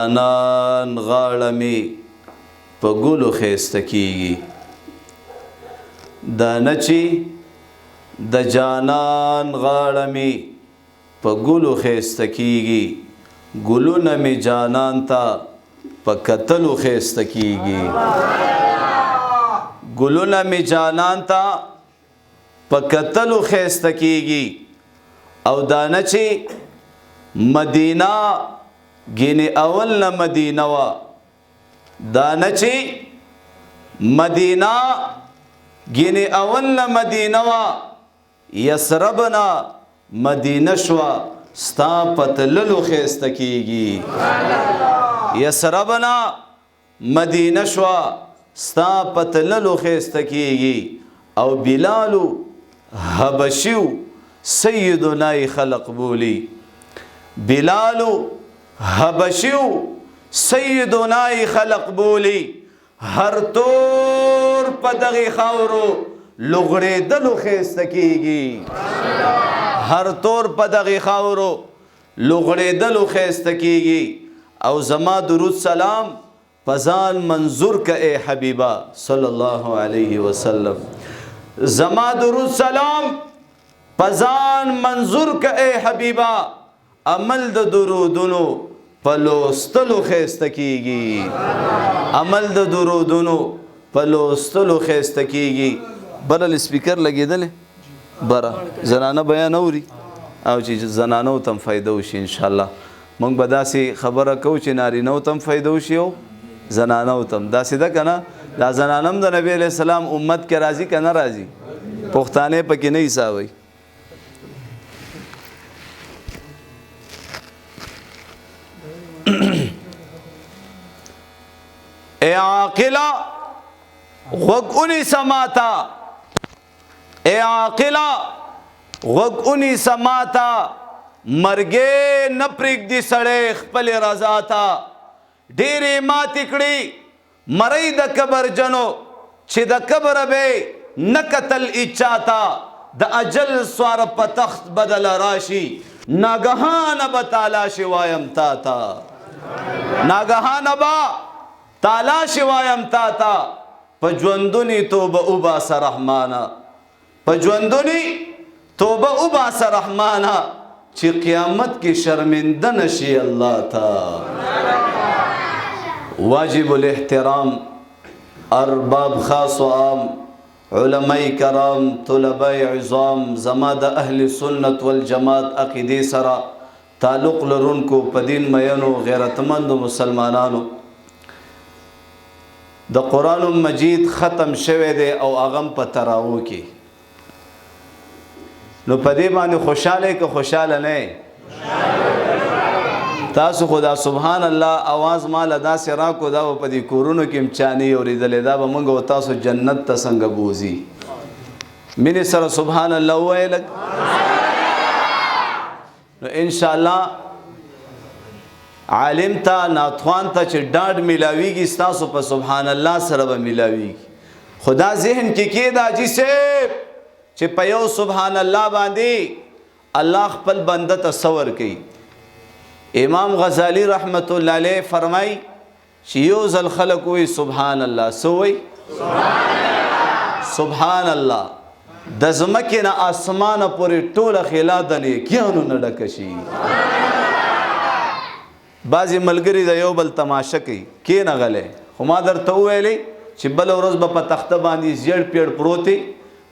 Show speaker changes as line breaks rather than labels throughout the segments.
جانان غاړه مې په ګلو ښایسته کېږي دا نه چې د جانان غاړه مې په ګلو ښایسته کېږي ګلونه مې جانان ته په کتلو ښایسته کېږي ګلونه مې جانان ته په کتلو ښایسته کېږي او دا نه چې مدینه ګینه اول نه مدینه وا دا نه چې مدینه ګینه اول نه مدینه وا یثرب نه مدینه شوا ستا پتللو ښایسته کېږي یثرب نه مدینه شوا ستا پتللو ښایسته کېږي او بلالو حبشیو سیدنا خلق بولی بلالو حبشیو سیدنا خلق بولی هر طور په دغه خاورو لغړېدلو ښایسته کېږي هر طور په دغه خاورو لغړېدلو ښایسته کېږي او زما درود سلام پزان منظور کا اے حبیبا صلی الله علیه وسلم زما درود سلام پزان منظور کا اے حبیبا عمل د درودونو په لوستلو ښایسته کېږي عمل د درودونو په لوستلو ښایسته کېږي بره سپیکر لګېدلی بره زنانه بیان اوري او چې زنانو ته هم فایده وشي انشاءالله موږ به داسې خبره کوو چې نارینهو ته هم فایده وشي او زنانو ته هم داسې ده که نه دا زنانه هم د نبي علیه السلام امت کې راځي که نه راځي پښتانې پکې نه حسابوي اے عاقلہ غوږ ونیسه ماته اے عاقلہ غوږ ونیسه ماته مرګې نه پرېږدي سړی خپلې رضا ته ډېرې ماتې کړي مرۍ د کبرجنو چې د کبره به نه کتل اچا ته د اجل سواره په تخت بدل راشي ناګهانه به تالاشي وایم تا ته ناګهانه به تالاشي وایم تا ته په ژوندوني توبه وباسه رحمانه په ژوندوني توبه وباسه رحمانه چې قیامت کې شرمنده نشي الله ته واجب الاحترام ارباب خاص و عام علماء کرام طلباء عظام زما د اهل سنت والجماعت عقیدې سره تعلق لرونکو په دین مینو غیرتمندو مسلمانانو د قرآن مجید ختم شوی دی او هغه په تراو کې نو په دې باندې خوشاله که خوشاله نه تاسو خدا سبحان الله आवाज مال ادا سره کو دا په دې کورونو کې امچاني اوریدلې دا به موږ او تاسو جنت ته څنګه بوزي مینه سره سبحان الله وایل نو ان شاء الله عالم ته ناتوان ته چې ډاډ ملاويږي تاسو په سبحان الله سره به ملاويږي خدا ذهن کې کېدا جسه چې په یو سبحان الله باندې الله خپل بنده تصور کوي امام غزالی رحمت الله علیه فرمای چې یو ځل خلق وي سبحان الله سوې سبحان الله د زمکه نه اسمانه پورې ټوله خلا د نیکیانو نه ډک شي بعضې ملګري د یو بل تماشه کوي کینه غلی خو ما درته وویلی چې بله ورځ به په تخته باندې زیړ پیړ پروت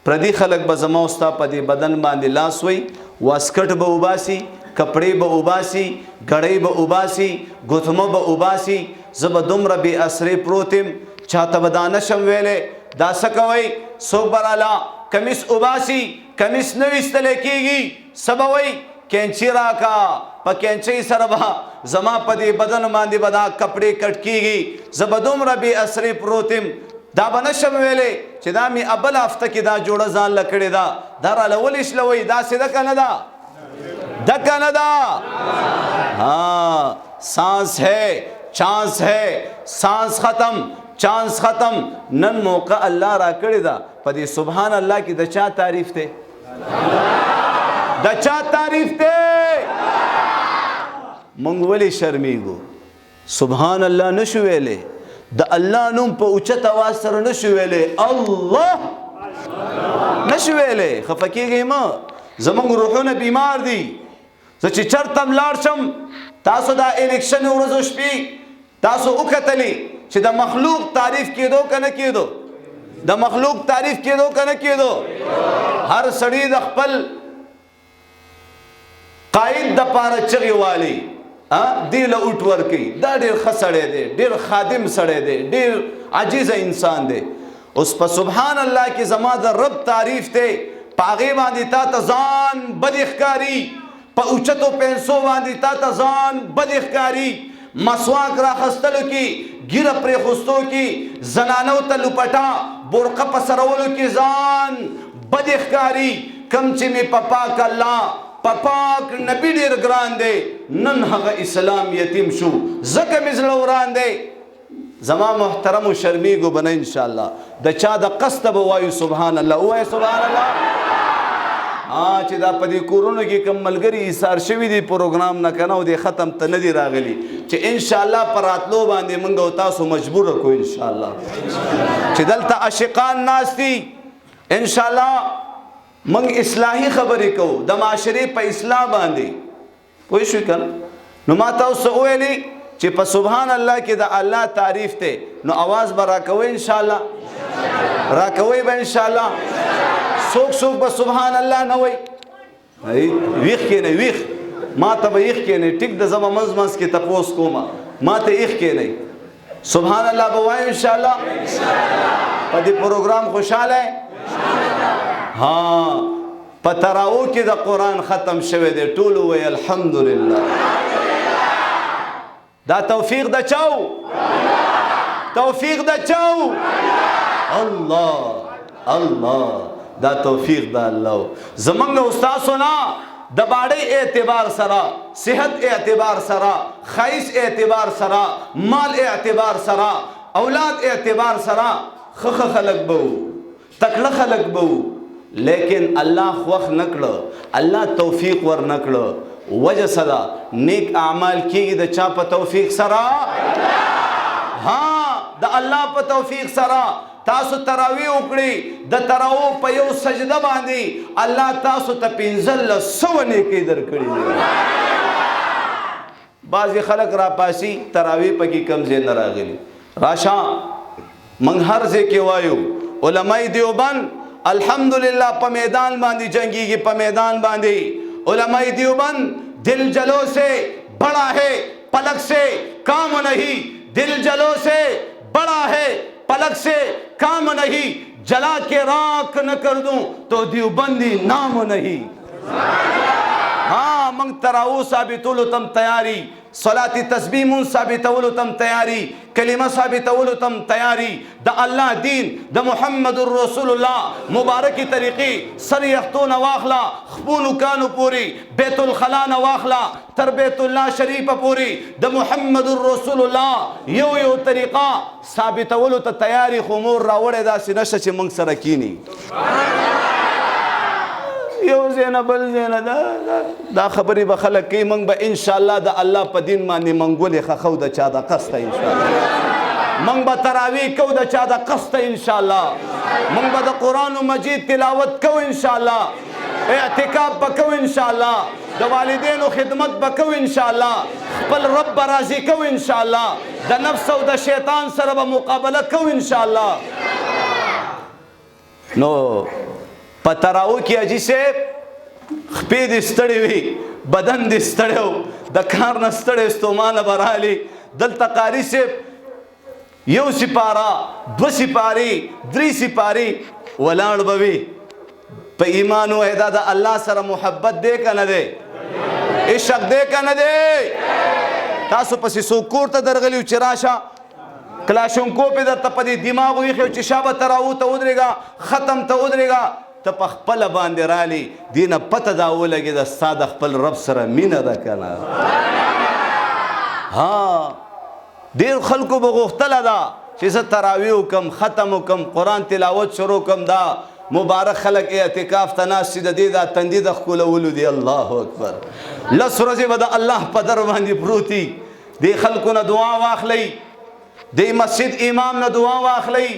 پردي خلک به زما او ستا په دې بدن باندې لاس وی واسکټ به وباسي کپړې به وباسي ګړۍ به وباسي ګوتمه به وباسي زه به دومره بې اثرې پروت یم چاته به دا نشم ویلی دا څه کوئ څوک به راله کمیس وباسي کمیس نه ویستلی کېږي څه به وایي کینچی راکا په کینچی سره به زما په دې بدن باندې به دا کپړې کټ کېږي زه به دومره بې اثرې پروت یم دا به نشم ویلی چې دا مې بل هفته کې دا جوړه ځان له کړې ده دا راله ولې شلوئ داسې ده که نه ده ده که نه ده ہاں سانس ہے چانس ہے سانس ختم چانس ختم نن موقع الله را کړې ده په دې سبحان الله کې د چا تعریف دی د چا تعریف دی مونږ ولې شرمیږو سبحان الله نشو ویلې د الله نوم په اوچت اواز سره نشو ویلې الله نشو ویلې خفه کېږئ مه زموږ روحونه بیمار دي زه چې چرته لاړ شم تاسو دا الیکشن ورځو شپې تاسو وکتلې چې د مخلوق تعریف کېدو که نه کېدو د مخلوق تعریف کېدو که نه کېدو هر سړی د خپل قائد د پاره چغې والي دې له اوټ ورکوي دا ډېر ښه سړی دی ډېر خادم سړی دی ډېر عجیزه انسان دی اوس په سبحان الله کې زما د رب تعریف دی په هغې باندې تا ته ځان بد ښکاري په اوچتو پیسو باندې تا ته ځان بد ښکاري مسواک راخستلو کې ګیره پرېخوستو کې زنانو ته لوپټه برقه په سرولو کې ځان بد ښکاري کم چې مې په پاک الله په پاک نبی ډېر ګران دی نن هغه اسلام یتیم شو ځکه مې زړه وران دی زما محترمو شرمیږو به نه انشاءالله د چا د قصده به وایو سبحان الله ووایه سبحان الله چې دا په دې کورونو کې کوم ملګري ایثار شوي دي پروګرام نه که نه او دې ختم ته نه دي راغلي چې انشاءالله په راتلو باندې موږ او تاسو مجبوره کړو انشاءالله چې دلته عاشقان ناست دي انشاءالله موږ اصلاحي خبرې کوو د معاشرې په اصلاح باندې پوه شوې که نو ما تاسو وویلې چې په سبحان الله کې د الله تعریف دی نو اواز به راکوئ انشاءالله راکوئ به انشاءالله څوک څوک به سبحان الله نه وایي ویښ کښېنئ ویښ ما ته به یخ کېنئ ټیک د زما منځ منځ کې تپوس کومه ما ته یخ کېنئ سبحان الله به وایو انشاءالله په دې پروګرام خوشحاله ها په تراو کې د قرآن ختم شوی دی ټول وایي الحمدلله دا توفیق د چاو توفیق د چاو الله الله دا توفیق د الله زمونږ استاسو نه د باډۍ اعتبار سره صحت اعتبار سره خیس اعتبار سره مال اعتبار سره اولاد اعتبار سره خخ خلق بو تکړه خلق بو لیکن الله خوخ نکړه الله توفیق ور نکړه وجه صدا نیک اعمال کیږي د چا په توفیق سره ها د الله په توفیق سره تاسو تراویح وکړئ د تراویح په یو سجده باندې الله تاسو ته 1500 نیکۍ درکړي بعضې خلک راپاسي تراویح پکې کم ځای نه راغلي راشه موږ هر ځای کې وایو علماء دیوبند الحمدلله په میدان باندې جنگیږي په میدان باندې علماء دیوبند دل جلو سے بڑا ہے پلک سے کام نہیں دل جلو سے بڑا ہے پلک سے کام نہیں جلا کے راک نہ کر دوں تو دیوبندی نام نہیں ہاں منگ تراو ثابتولو تم تیاری صلاتی تسبیحون ثابتولو تم تیاری کلمہ ثابتولو تم تیاری دا اللہ دین دا محمد الرسول اللہ مبارکی طریقی سر یختون واخلا خبونو کانو پوری بیت الخلا نواخلا تر بیت اللہ شریف پوری دا محمد الرسول اللہ یو یو طریقہ ثابتولو تا تیاری خمور راوڑے دا سنشا چی منگ سرکینی یو زینا بل زینا دا خبری به خلق کوي موږ به انشاءالله د الله په دین باندې منګولې خخو د چا د قصده انشاءالله موږ به تراویح کوو د چا د قصده انشاءالله موږ به د قرآن مجید تلاوت کوو انشاءالله اعتکاف به کوو انشاءالله د والدینو خدمت به کوو انشاءالله خپل رب به راضي کوو انشاءالله د نفس او د شیطان سره به مقابله کوو انشاءالله نو په تراو کې اجي صاحب خپې دې ستړې وي بدن دې ستړی و د کار نه ستړی ستومانه به رالي دلته قاري صاحب یو سپاره دوه سپارې درې سپارې ولاړ به وي په ایمان وایي دا د الله سره محبت دی که نه دی عشق دی که نه دی تاسو پسې څوک کور ته درغلي و چې راشه کلاشونکوپ یې درته په دې دماغ ویښی و چې شابه تراو ته ودرېږه ختم ته ودرېږه ته په خپله باندې رالی دې نه پته دا ولګېده ستا د خپل رب سره مینه ده که نه ها ډېر خلکو به غوښتله ده چې زه تراویح وکړم ختم وکړم قرآن تلاوت شروع کړم دا مبارک خلک اعتکاف ته ناست چې د دې دا تندي د ښکلولو دي الله اکبر 10 ورځې به د الله په در باندې پروت وي دی خلکو نه دعا واخلئ، دی مسجد امام نه دعا واخلئ،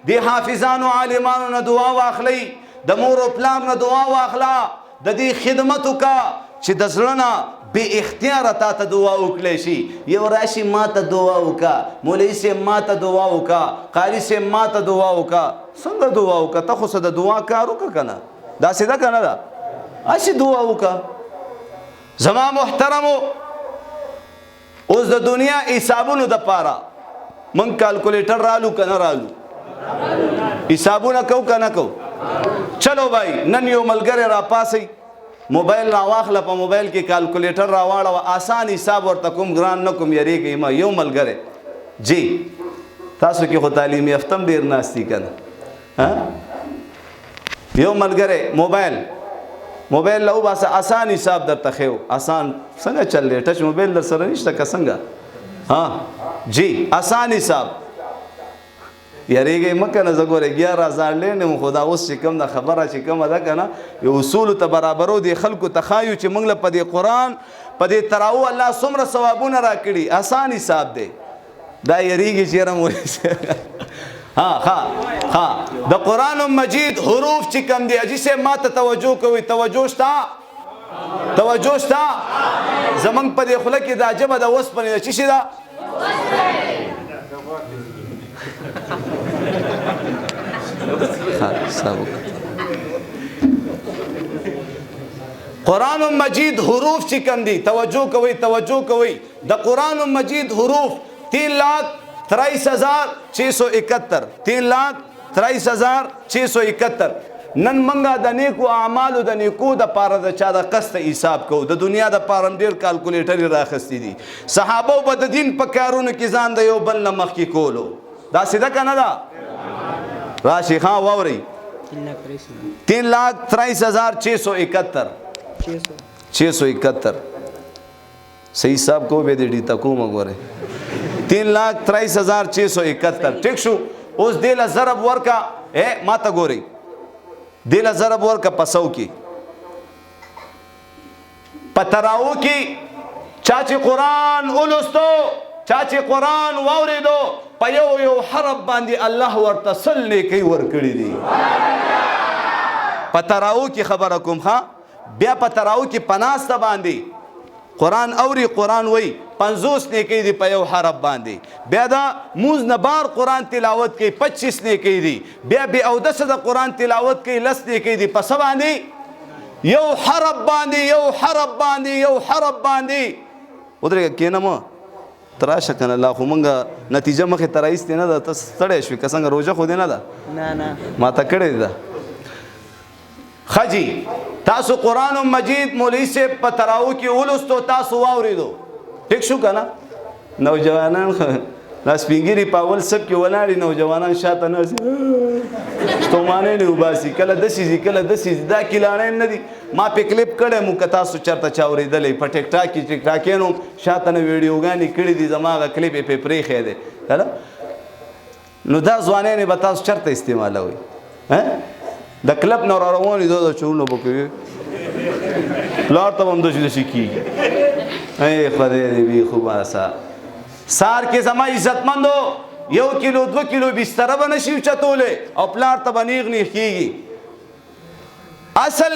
دی حافظانو عالمانو نه دعا واخلئ، د مور او پلار نه دعا واخله، د دې خدمت وکړه چې د زړه نه بې اختیاره تا ته دعا وکړلی شي. یو راشي ما ته دعا وکړه، مولوي صاحب ما ته دعا وکړه، قاري صاحب ما ته دعا وکړه. څنګه دعا وکړه؟ ته خو څه د دعا کار وکړه که نه؟ داسې ده که نه ده؟ هسې دعا وکړه. زما محترمو، اوس د دنیا حسابونو دپاره موږ کالکولیټر رالو که نه رالو؟ حسابونه کوو که نه کوو؟ چلو بھائی، نن یو ملګری راپاسئ، موبایل راواخله، په موبایل کې کالکولیټر راواړوه، آسان حساب ورته کوم، ګران نه کوم، یریږئ مه. یو ملګری جی تاسو کې خو تعلیم یافته هم ډېر ناست دي که نه؟ یو ملګری موبایل له وباسه، آسان حساب درته ښیو. آسان څنګه چل دی؟ ټچ موبایل در سره نشته که څنګه؟ جی آسان حساب. یریږئ مه که نه. زه ګورې 11,000 لینډ یم، خو دا اوس چې کوم ده خبره چې کومه ده که نه، یو اصولو ته برابرو، دې خلکو ته ښایو چې موږ له په دې قرآن په دې تراو الله څومره ثوابونه راکړي. آسان حساب دی. دا یریږي چې یاره مولوي ها د قرآن مجید حروف چې کوم دي، حاجي صاحب ما ته توجه کوئ. توجه شته؟ توجه شته؟ زمونږ په دې خوله کې دا ژبه د اوسپنې ده. څه شي ده؟ قرآن مجید حروف چې کوم دي، توجه کوئ، توجه کوئ. د قرآن مجید حروف 3,23,671 3,23,671. نن منګه د نیکو اعمالو د نیکو د پاره د چا د قصد حساب کوو. د دنیا د پاره ډېر کالکولیټر راخستی دي. صحابه به د دین په کارونو کې ځان د یو بل نه مخکې کولو. داسې ده که نه ده؟ راشي ښه واورئ. 3,23,671 671 صحیح حساب کو به دې ډیتا کومه ګوره. 3,23,671 ټیک شو. اوس دې له ضرب ورکا، ما ته ګورئ، دې له ضرب ورکا په 100 کې. په تراو کې چا چې قرآن ولوستو، چا چې قرآن واورېدو، په یو حرف باندې الله ورته 100 نیکۍ ورکړي دي. په تراو کې خبره کوم ښه. بیا په تراو کې په ناسته باندې قرآن اوري، قرآن وایي 50 نیکۍ دي په یو حرف باندې. بیا دا موز نه بار قرآن تلاوت کوي 25 نیکۍ دي. بیا بې اودسه د قرآن تلاوت کوي 10 نیکۍ دي. په څه باندې؟ یو حرف باندې، یو حرف باندې، یو حرف باندې. ودرېږه کښېنه مه، ته راشه که نه. لا خو مونږ نتیجه مخې ته راایستې نه ده. ته ستړی شوې که څنګه؟ روژه خو دې نه ده؟ نه ما ته کړې ده. ښه جي، تاسو قرآن مجید مولوي صاحب په تراو کې ولوستو، تاسو واورېدو، ټیک شو که نه؟ نوجوانان دا سپینګیري په اول صف کې ولاړې، نوجوانان شاته ناست ستومانۍ نه وباسي، کله داسې ځي کله داسې ځي. دا کیلاڼی نه دي. ما پې کلیپ کړی مو، که تاسو چېرته چا اورېدلی په ټیک ټاک کې. ټیک ټاکیانو شاته نه ویډیوګانې کړي دي، زما هغه کلیپ یې پې پرېښی دی. نو دا ځوانیانې به تاسو چېرته استعمالوئ؟ د کلب نه را روان دي، دا د چورونه به کوي، پلار ته به هم داسې داسې کېږي. ای خدای دې بې خوباسه. سهار کې زما عزتمندو 1 کیلو 2 کیلو بستره به نشي اوچتولی، او پلار ته به نیغ نیغ کېږي. اصل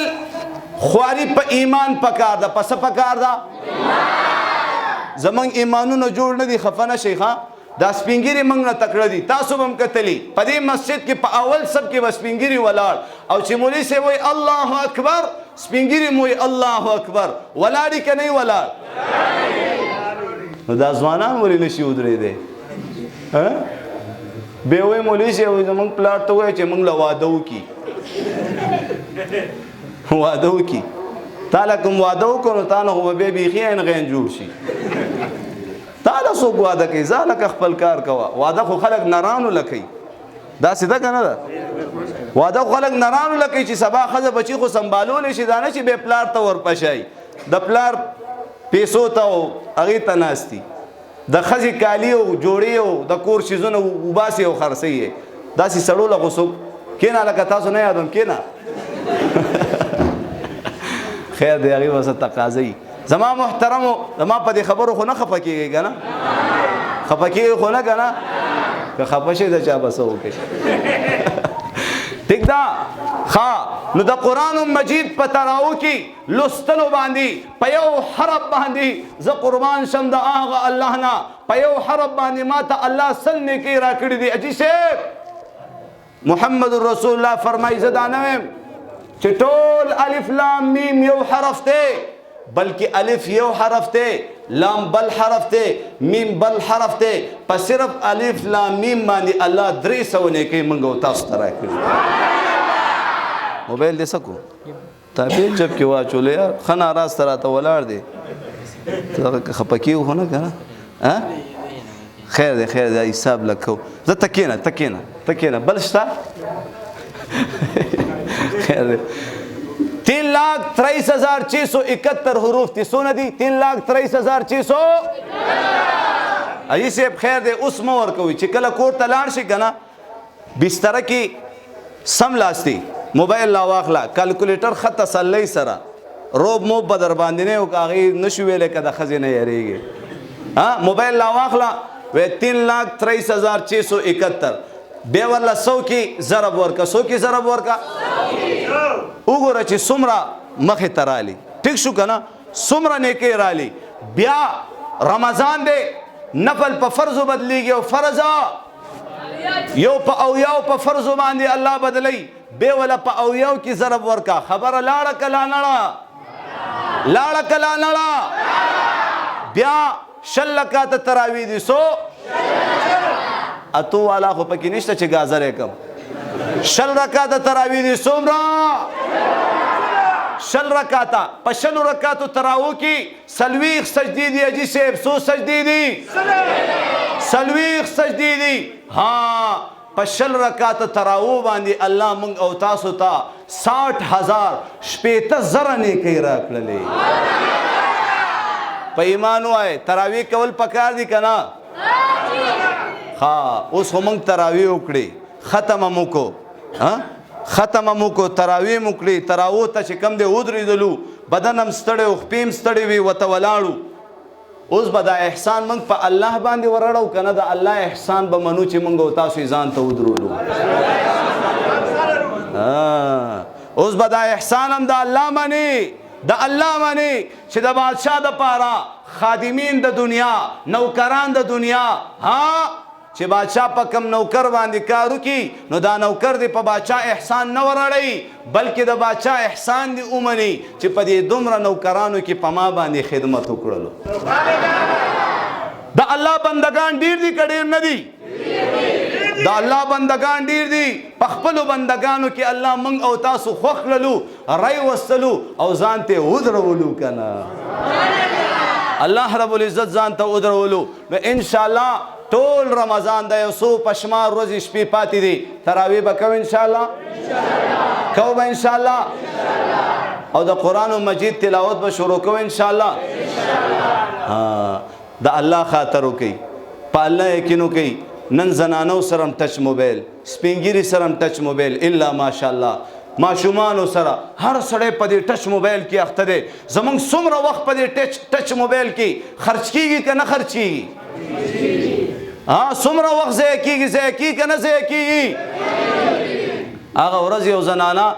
خواري په ایمان پکار ده. په څه پکار ده؟ زمونږ ایمانونه جوړ نه دي. خفه نه شئ ښه. دا سپینګیري موږ نه تکړه دي. تاسو به هم کتلي په دې مسجد کې په اول صف کې به سپینګیري ولاړ، او چې مولوي صاحب وایي الله اکبر، سپینګیري مو وایي الله اکبر. ولاړې که نه ولاړ؟ نو دا ځوانان ولې نشي ودرېدی؟ بیا وایي مولوي صاحب وایي زموږ پلار ته وایي چې موږ له واده وکړي. واده وکړي. تا له کوم واده وکړو نو تا نه خو به بیا بیخي عین غین جوړ شي. تا له څوک واده کوي؟ ځه لکه خپل کار کوه. واده خو خلک نرانو له کوي. داسې ده که نه ده؟ واده خو خلک نرانو له کوي چې سبا ښځه بچي خو سنبالولی شي. دا نه چې بیا پلار ته ورپشئ. د پلار پیسو ته او هغې ته ناست دي. د ښځې کالي او جوړې او د کور شیزونه وباسي او خرڅوي یې. داسې سړو له خو څوک کښېنه لکه تاسو نه یادوم کښېنه. خیر دی، هغې به څه تقاضی. زما محترمو زما په دې خبرو خو نه خفه کېږي که نه خفه کېږي خو نه که نه که خفه شي د چا به څه وکړي ټیک ده ښه نو د قرآن مجید په تراو کې لوستلو باندې په یو حرف باندې زه قربان شم د هغه الله نه په یو حرف باندې ما ته الله سل نیکۍ راکړي دي اجي صاحب محمد رسول الله فرمایي زه دا نه وایم چې ټول الف لام میم یو حرف دی بلکې الف یو حرف دی لام بل حرف دی میم بل حرف دی په صرف الف لام میم باندې الله 300 نیکۍ موږ او تاسو ته راکړي موبایل دې سکو تابې جب کې واچولې یار ښه ناراسته راته ولاړ دی خفه کېږو خو نه که نه خیر دی خیر دی حساب لږ کوو زه ته کښېنه بل شته خیر دی 3,23,671 حروف دي څونه دي 3,23,600 اجي صاحب خیر دی اوس مه ورکوي چې کله کور ته لاړ شي که نه بستره کې سم لاستی موبایل لا واخله کلکولیټر ښه تسلۍ سره روب موب به در باندې نه وکړه هغې نه شو ویلی که د ښځې نه یېرېږي موبایل لا واخله وی 3,23,671 بیا ورله 100 کې ضرب ورکه 100 کې ضرب ورکه وګوره چې څومره مخې ته رالي ټیک شو که نه څومره نیکۍ رالي بیا رمضان دی نفل په فرضو بدلیږي او فرضه یو په اویاو په فرضو باندې الله بدلی بیا ولا په اویاو کې ضرب ورکه خبره لاړه که لا نړه لاړه که لا نړه بیا 100 رکعاته تراویح دي اتو والا خو پکې نشته چې ګازر یې کم 100 رکعاته تراویح دي څومره 100 رکعاته په 100 رکعاتو تراویح کې 40 سجدې دي اجي صاحب څو سجدې دي 40 سجدې دي ها په 100 رکعاته تراویح باندې الله موږ او تاسو ته 60,000 شپېته زره نیکۍ راکړلې په ایمان وای تراویح کول پکار دي که نه ها اوس خو موږ تراویح وکړې ختمه مو کو ختمه مو کو تراویح مو کړې تراویح ته چې کم دی ودرېدلو بدن هم ستړی و خپې هم ستړې وي ورته ولاړو اوس به دا احسان موږ په الله باندې ورړو که نه د الله احسان به منو چې موږ او تاسو یې ځان ته ودرولو اوس به دا احسان هم د الله مني د الله مني چې د بادشاه دپاره خادمین د دنیا نوکران د دنیا چې بادشاه په کم نوکر باندې کار وکړي نو دا نوکر دی په بادشاه احسان نه ورړی بلکې د بادشاه احسان دی ومني چې په دې دومره نوکرانو کې په ما باندې خدمت وکړلو د الله بندگان ډیر دي که ډیر نه دي د الله بندگان ډیر دي په خپلو بندگانو کې الله موږ او تاسو خوښ کړلو رای وستلو او ځان ته ودرولو که نه الله رب العزت ځان ته ودرولو نو انشاءالله ټول رمضان د یو څو پشمار ورځې شپې پاتې دي تراویح به کوو انشاءالله کوو به انشاءالله او د قرآن مجید تلاوت به شروع کوو انشاءالله د الله خاطر وکړئ په الله یقین وکړئ نن زنانو سره هم ټچ موبایل سپین ږیري سره هم ټچ موبایل الا ماشاءالله ماشومانو سره هر سړی په دې ټچ موبایل کې اخته دی زموږ څومره وخت په دې ټچ موبایل کې خرچ کیږي که نه خرچ کیږي څومره وخت ضایع کیږي ضایع کیږي که نه ضایع کیږي هغه ورځ یو زنانه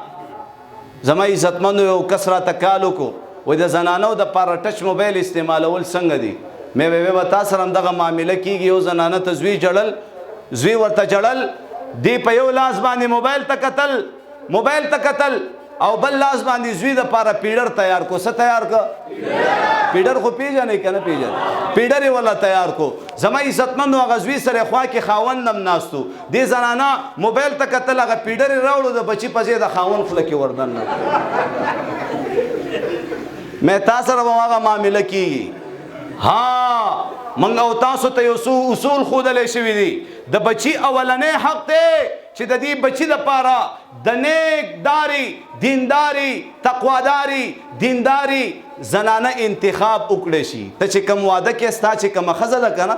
زما عزتمندو یو کس راته کال وکړو وایي د زنانو دپاره ټچ موبایل استعمالول څنګه دي مې ویې به تا سره هم دغه معامله کیږي یو زنانه ته زوی جړل زوی ورته جړل دی په یو لاس باندې موبایل ته کتل او بل لاس باندې زوی دپاره پیډر تیار کو څه تیار کو پیډر خو پیژنې که نه پیژنې پیډر یې ولا تیار کو زما عزتمندو هغه زوی سره خوا کې خاوند هم ناستو دې زنانه موبایل ته کتل هغه پیډر یې راوړو د بچي په ځای د خاوند خوله کې وردن مې تا سره به هغه معامله کیږي موږ او تاسو ته یو څو اصول ښودلی شوي دي د بچي اولنی حق دی چې د دې بچي دپاره د نیکداري دینداري تقواداري دینداري زنانه انتخاب وکړی شي ته چې کوم واده کې ستا چې کومه ښځه ده که نه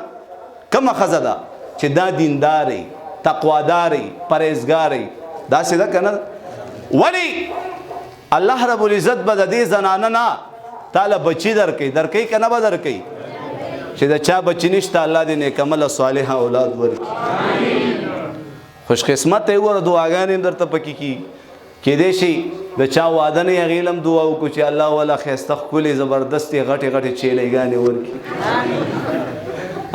کومه ښځه ده چې دا دینداري تقواداري پرهیزګاري داسې ده که نه ولې الله رب العزت به د دې زنانه نه تعالی بچی درکې که نه به درکې چې د چا بچی نشته الله دې نیکمله صالحه اولاد ورکړي خوش قسمت یې وګوره دعاګانې هم درته پکې کېږي کېدای شي د چا واده نه هغې له هم دعا وکړو چې الله والا ښایسته ښکلې زبردستې غټې چیلیګانې ورکړي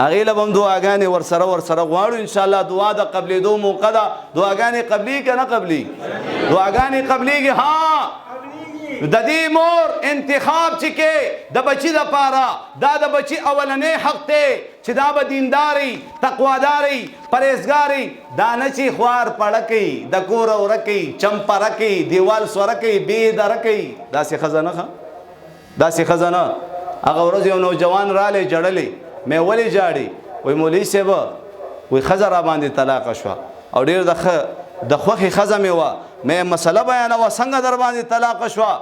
هغې له به هم دعاګانې ورسره غواړو انشاءالله دعا د قبلېدو موقع ده دعاګانې قبلېږي که نه قبلېږي دعاګانې قبلېږي ها د دې مور انتخاب چې کې د بچي دپاره دا د بچي اولنی حق دی چې دا به دینداري تقواداري پرهیزګاري دا نه چې خوار پړه کوي د کوره وره کوي چمپره کوي دیوال سوره کوي بېدره کوي داسې ښځه نه داسې ښځه نه هغه ورځ یو نوجوان رالی جړلې مې ولې جاړي وایي مولوي صاحب وایي ښځه را باندې طلاقه شوه او ډېر د خوښې ښځه مې وه مې مسله بیانوه څنګه در باندې طلاقه شوه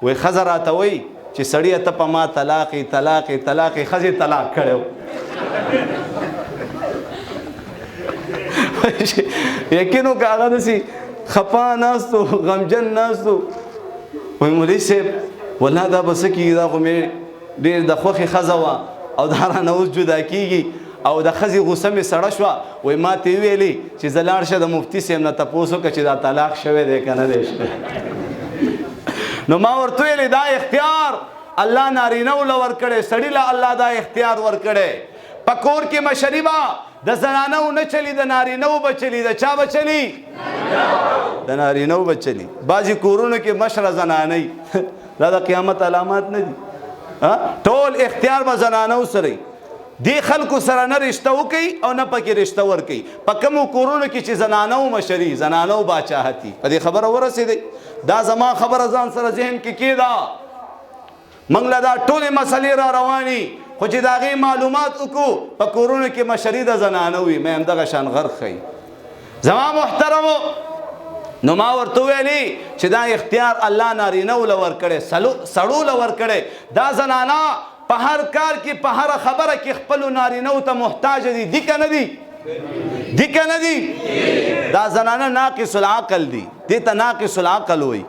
وایي ښځه راته وایي چې سړیه ته په ما طلاقې ښځې طلاق کړی و یقین وکړه هغه داسې خفه ناست و غمجن ناست و وایي مولوي صاحب والله دا به څه کېږي دا خو مې ډېر د خوښې ښځه وه او دا رانه اوس جدا کېږي او د ښځې غوسه مې سړه شوه وایي ما ته یې ویلې چې زه لاړ شه د مفتي صاحب نه تپوس وکړه چې دا طلاق شوی دی که نه دی شوی نو ما ورته ویلې دا اختیار الله نارینهو له ورکړی سړي له الله دا اختیار ورکړی په کور کې مشري به د زنانهو نه چلي د نارینهو به چلي د چا به چلي د نارینهو به چلي بعضې کورونو کې مشره زنانۍ دا د قیامت علامات نه دي ټول اختیار به زنانهو سره دې خلکو سره نه رشته وکوي او نه پکې رشته ورکوي په کومو کورونو کې چې زنانهو مشري زنانهو باچاهتي په دې خبره ورسېدی دا زما خبره ځان سره ذهن کې کېده موږ له دا ټولې مسلې را رواني خو چې د هغې معلومات وکړو په کورونو کې مشري د زنانه وي مې همدغه شان غرق ښیي زما محترمو نو ما ورته ویلي چې دا اختیار الله نارینهو له ورکړی سړو له ورکړی دا زنانه په هر کار کې په هره خبره کې خپلو نارینهو ته محتاجه دي دي که نه دي دي که نه دي دا زنانه ناقص العقل دي دې ته ناقص العقل وایي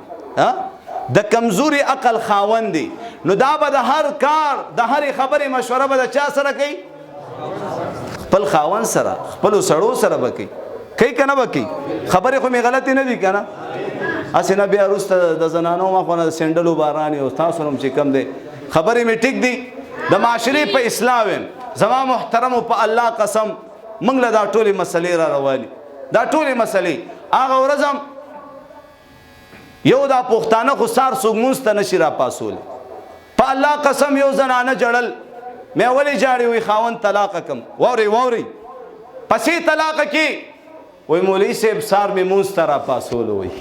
د کمزوري عقل خاوند دی نو دا به د هر کار د هرې خبرې مشوره به د چا سره کوي خپل خاوند سره خپلو سړو سره به کوي که نه به کوي خبرې خو مې غلطې نه دي که نه هسې نه بیا وروسته د زنانو مخ نه د سینډلو باران او تاسو هم چې کم دی خبرې مې ټیک دي د معاشرې په اصلاح ویم زما محترمو په الله قسم موږ له دا ټولې مسلې را رواني دا ټولې مسلې هغه ورځ هم یو دا پښتانه خو سار څوک مونځ ته نشي راپاسولی په الله قسم یو زنانه جړل مې ولې جاړې وایي خاوند طلاقه کم واورئ پسې طلاقه کې وایي مولوي صاحب سار مې مونځ ته راپاسولو وایي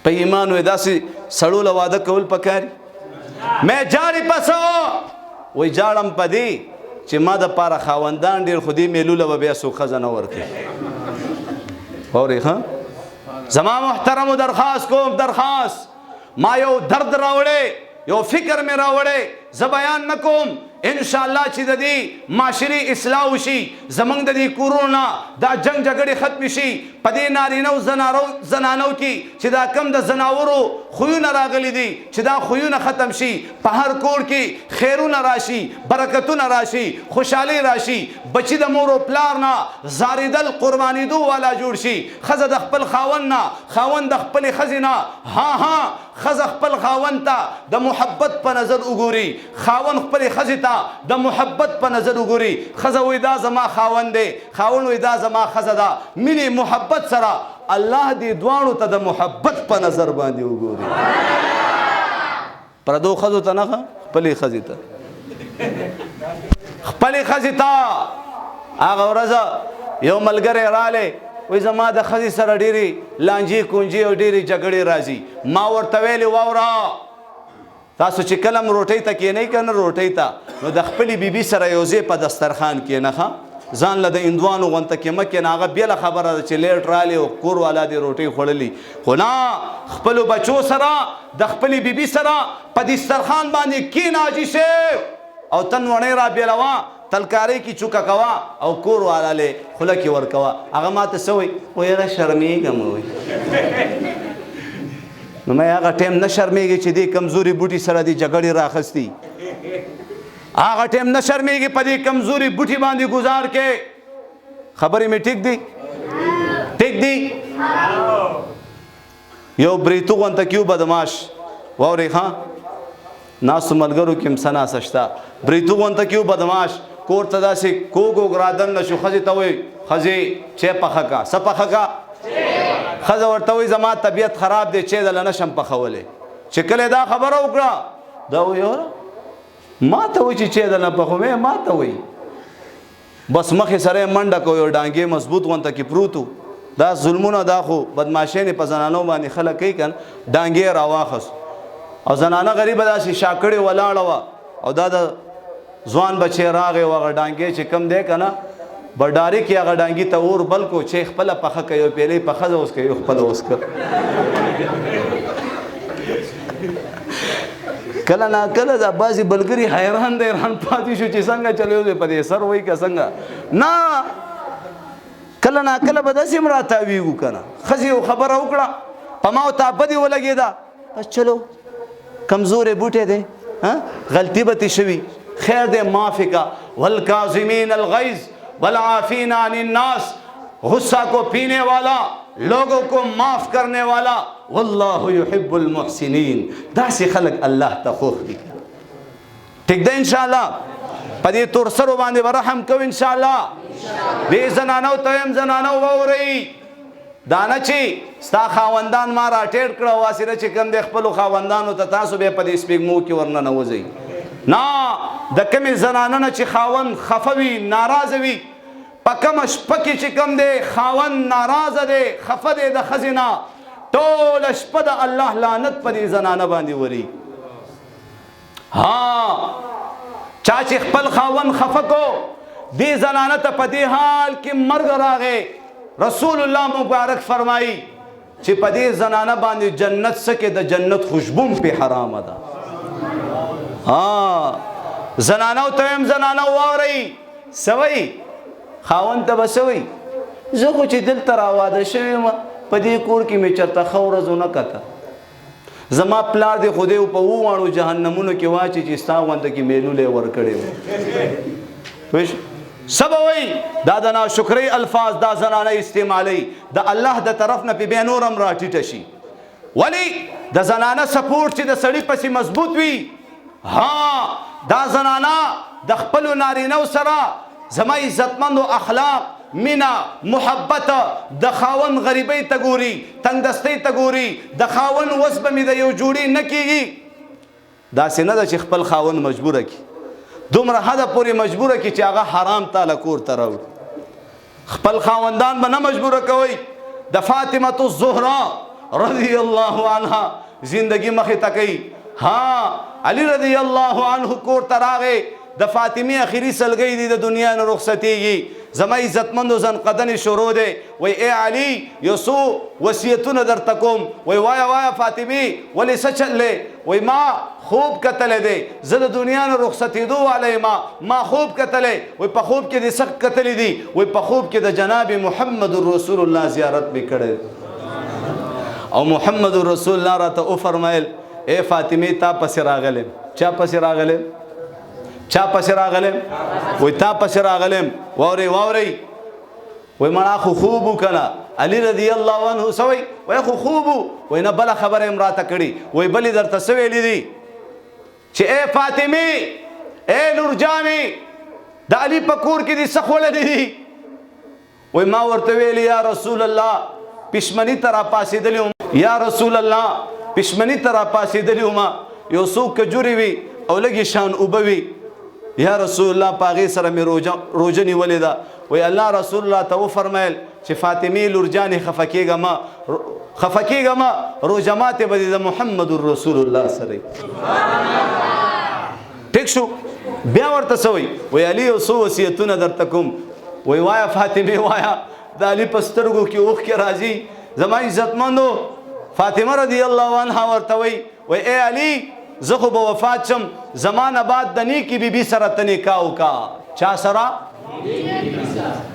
په ایمان وایي داسې سړو له واده کول پکاري مې جاړې پسه وایي جاړم په دې چې ما دپاره خاوندان ډېر خو دې میلو له به بیا څوک ښځه نه ورکوي واورئ ښه زما محترمو درخواست کوم ما یو درد راوړی یو فکر مې راوړی زه بیان نه کوم انشاءالله چې د دې معاشري اصلاح وشي زموږ د دې کورونه دا جنګ جګړې ختمې شي په دې نارینهو زنانو کې چې دا کم د زناورو خویونه راغلي دي چې دا خویونه ختم شي په هر کور کې خیرونه راشي برکتونه راشي خوشحالي راشي بچي د مور او پلار نه زارېدل قربانېدو والا جوړ شي ښځه د خپل خاوند نه خاوند د خپلې ښځې نه ها ښځه خپل خاوند ته د محبت په نظر وګوري خاوند خپلې ښځې ته د محبت په نظر وګوري ښځه وایي دا زما خاوند دی خاوند وایي دا زما ښځه ده مینې محبت سره الله دې دواړو ته د محبت په نظر باندې وګوري پردو ښځو ته نه خپلې ښځې ته هغه ورځ یو ملګری رالی وایي زما د ښځې سره ډېرې لانجې کونجې او ډېرې جګړې راځي ما ورته ویلې واوره تاسو چې کله روټۍ ته کښېنئ که نه روټۍ ته نو د خپلې بیبي سره یو ځای په دسترخوان کښېنه ښه ځان له د هندوانو غونته کې مه کښېنه هغه بېله خبره ده چې لیټ رالی او کور والا دې روټۍ خوړلي خو نه خپلو بچو سره د خپلې بیبي سره په دسترخوان باندې کښېنه حاجي صاحب او تن وڼۍ را بېلوه تلکارۍ کې چوکه کوه او کور والا لې خوله کې ورکوه هغه ما ته څه وایي وایي یاره شرمېږم وایي نو مې هغه ټایم نه شرمېږي چې دې کمزوري بوټي سره دې جګړې راخستي هغه ټایم نه شرمېږي په دې کمزوري بوټي باندې گزار کې خبرې مې ټیک دي ټیک دي یو بریتو غونته کیو بدماش واورې ښه ناسو ملګرو کې هم سنا سشتا بریتو غونته کیو بدماش کور ته داسې کوګو ګرادن نشو ښځې ته وایي ښځې چای پخه کا څه پخه کا ښځه ورته وایي زما طبیعت خراب دی چای دله نشم پخولی چې کله دا خبره وکړه دا وایي اوره ما ته وایي چې چای دله پخوم ما ته وایي بس مخې سره یې منډه کوي او ډانګې مضبوط غونته کې پروت و دا ظلمونه دا خو بدماشۍ په زنانو باندې خلک کوي که ډانګې یې راواخست او زنانه غریبه داسې شاکړې ولاړه وه او دا د ځوان بچی راغی و هغه ډانګې چې کم دی که نه بډاري کې هغه ډانګي ته اور بل کو چې خپله پخه کوي یو پیلې په ښځه اوس کوي خپله اوس که کله نا کله دا بعضې بلګري حیران دی حیران پاتې شو چې څنګه چلو دی په دې سر وایي که څنګه نه کله نا کله به داسې هم راتاویږو که نه ښځې یو خبره وکړه په ما او تا بدې ولګېده بس چلو کمزورې بوټی دی غلطي به تې شوي خیر دے معافی کا والکاظمین الغیظ والعافین عن الناس غصہ کو پینے والا لوگوں کو معاف کرنے والا واللہ یحب المحسنین دا سی خلق اللہ تا خوف دی ٹھیک دے انشاءاللہ پدی ترسرو باندے برحم کو انشاءاللہ دے زنانو تویم زنانو وورئی دانا چی ستا خاوندان ما را ټیټ کړه واسره چې کم د خپل خاوندانو ته تاسو به په دې سپېږمو کې ورنه نوځئ نه د کمې زنانه نه چې خاوند خفه وي ناراضه وي په کومه شپه کې چې کم دی خاوند ناراضه دی خفه دی د ښځې نه ټوله شپه د الله لعنت په دې زنانه باندې وري ها چا چې خپل خاوند خفه کو دې زنانه ته په دې حال کې مرګ راغی رسول الله مبارک فرمائی چې په دې زنانه باندې جنت سکه د جنت خوشبو په حرامه ده ها زنانه او تیم زنانه ووري سوي خاوند ته بسوي زه خو چې دل تر اواده شوی ما په دې کور کې می چرته خور زونه کته زما پلار دې خو دې په ووانو جهنمونو کې واچي چې ستا غوند کې میلولې ور کړې وښ سب وای دا د ناشکری الفاظ دا زنانه استعمالي د الله د طرف نه په نورم راټیټ شي ولی د زنانه سپورټ چې د سړی پسې مضبوط وي ها دا زنانه د خپل نارینه سره زما عزتمندو اخلاق مینا محبت د خاون غریبۍ ته ګوري تنګدستۍ ته ګوري د خاون وس به مې د یو جوړي نه کېږي داسې نه ده چې خپل خاون مجبوره کړي دومره حده پورې مجبوره کړي چې هغه حرام تاله کور ته راوړي خپل خاوندان به نه مجبوره کوئ د فاطمه الزهرا رضی الله عنها زندگی مخې ته کوي ها علی رضی الله عنه کور ته راغی د فاطمه اخیری سلګۍ دی د دنیا نه رخصتېږي زما عزتمندو زنقدنې شروع دی وای ای علي یو څو وصیتونه درته کوم وای وایه وایه فاطمې ولې څه چلې وای ما خوب کتلی دی زه د دنیا نه رخصتېدو والی ما خوب کتلی وای په خوب کې دې څه کتلی دي وای په خوب کې د جناب محمد رسول الله زیارت مې کړی او محمد رسول الله راته وفرمایل اے فاطمې تا پسې راغلم چا پسې راغلم چا پسې راغلم وای تا پسې راغلم واورئ واورئ وای مړه خو خوب وکړه علي رضی الله عنه سوی وای خو خوب وای نه بله خبره یې راته کړي وای بلې درته څه ویلي دي چې اے فاطمې اے نورجانې د علي په کور کې دې څه خوړلي دي وای ما ورته ویلي یا رسول الله پښمني ته راپاڅېدلي وم یا رسول الله پښمني ته راپاڅېدلي وم یو څو کجورې وي او لږې شان اوبه وي یا رسول الله په هغې سره مې روژه نیولې ده وی الله رسول الله ته وفرمیل چې فاطمې لورجانې خفه کېږه مه روژه ماتې به دې د محمد رسول الله سره ټیک شو بیا ورته څه وی علي یو څو وصیتونه درته کوم وی وایه فاطمې وایه د علي په سترګو کې اوښکې راځي زما عزتمندو فاطمه رضی الله عنها ورته وی اے علي زه خو به وفات شم زمانه بعد د نیکي بیبي سره ته نکاح وکړه چا سره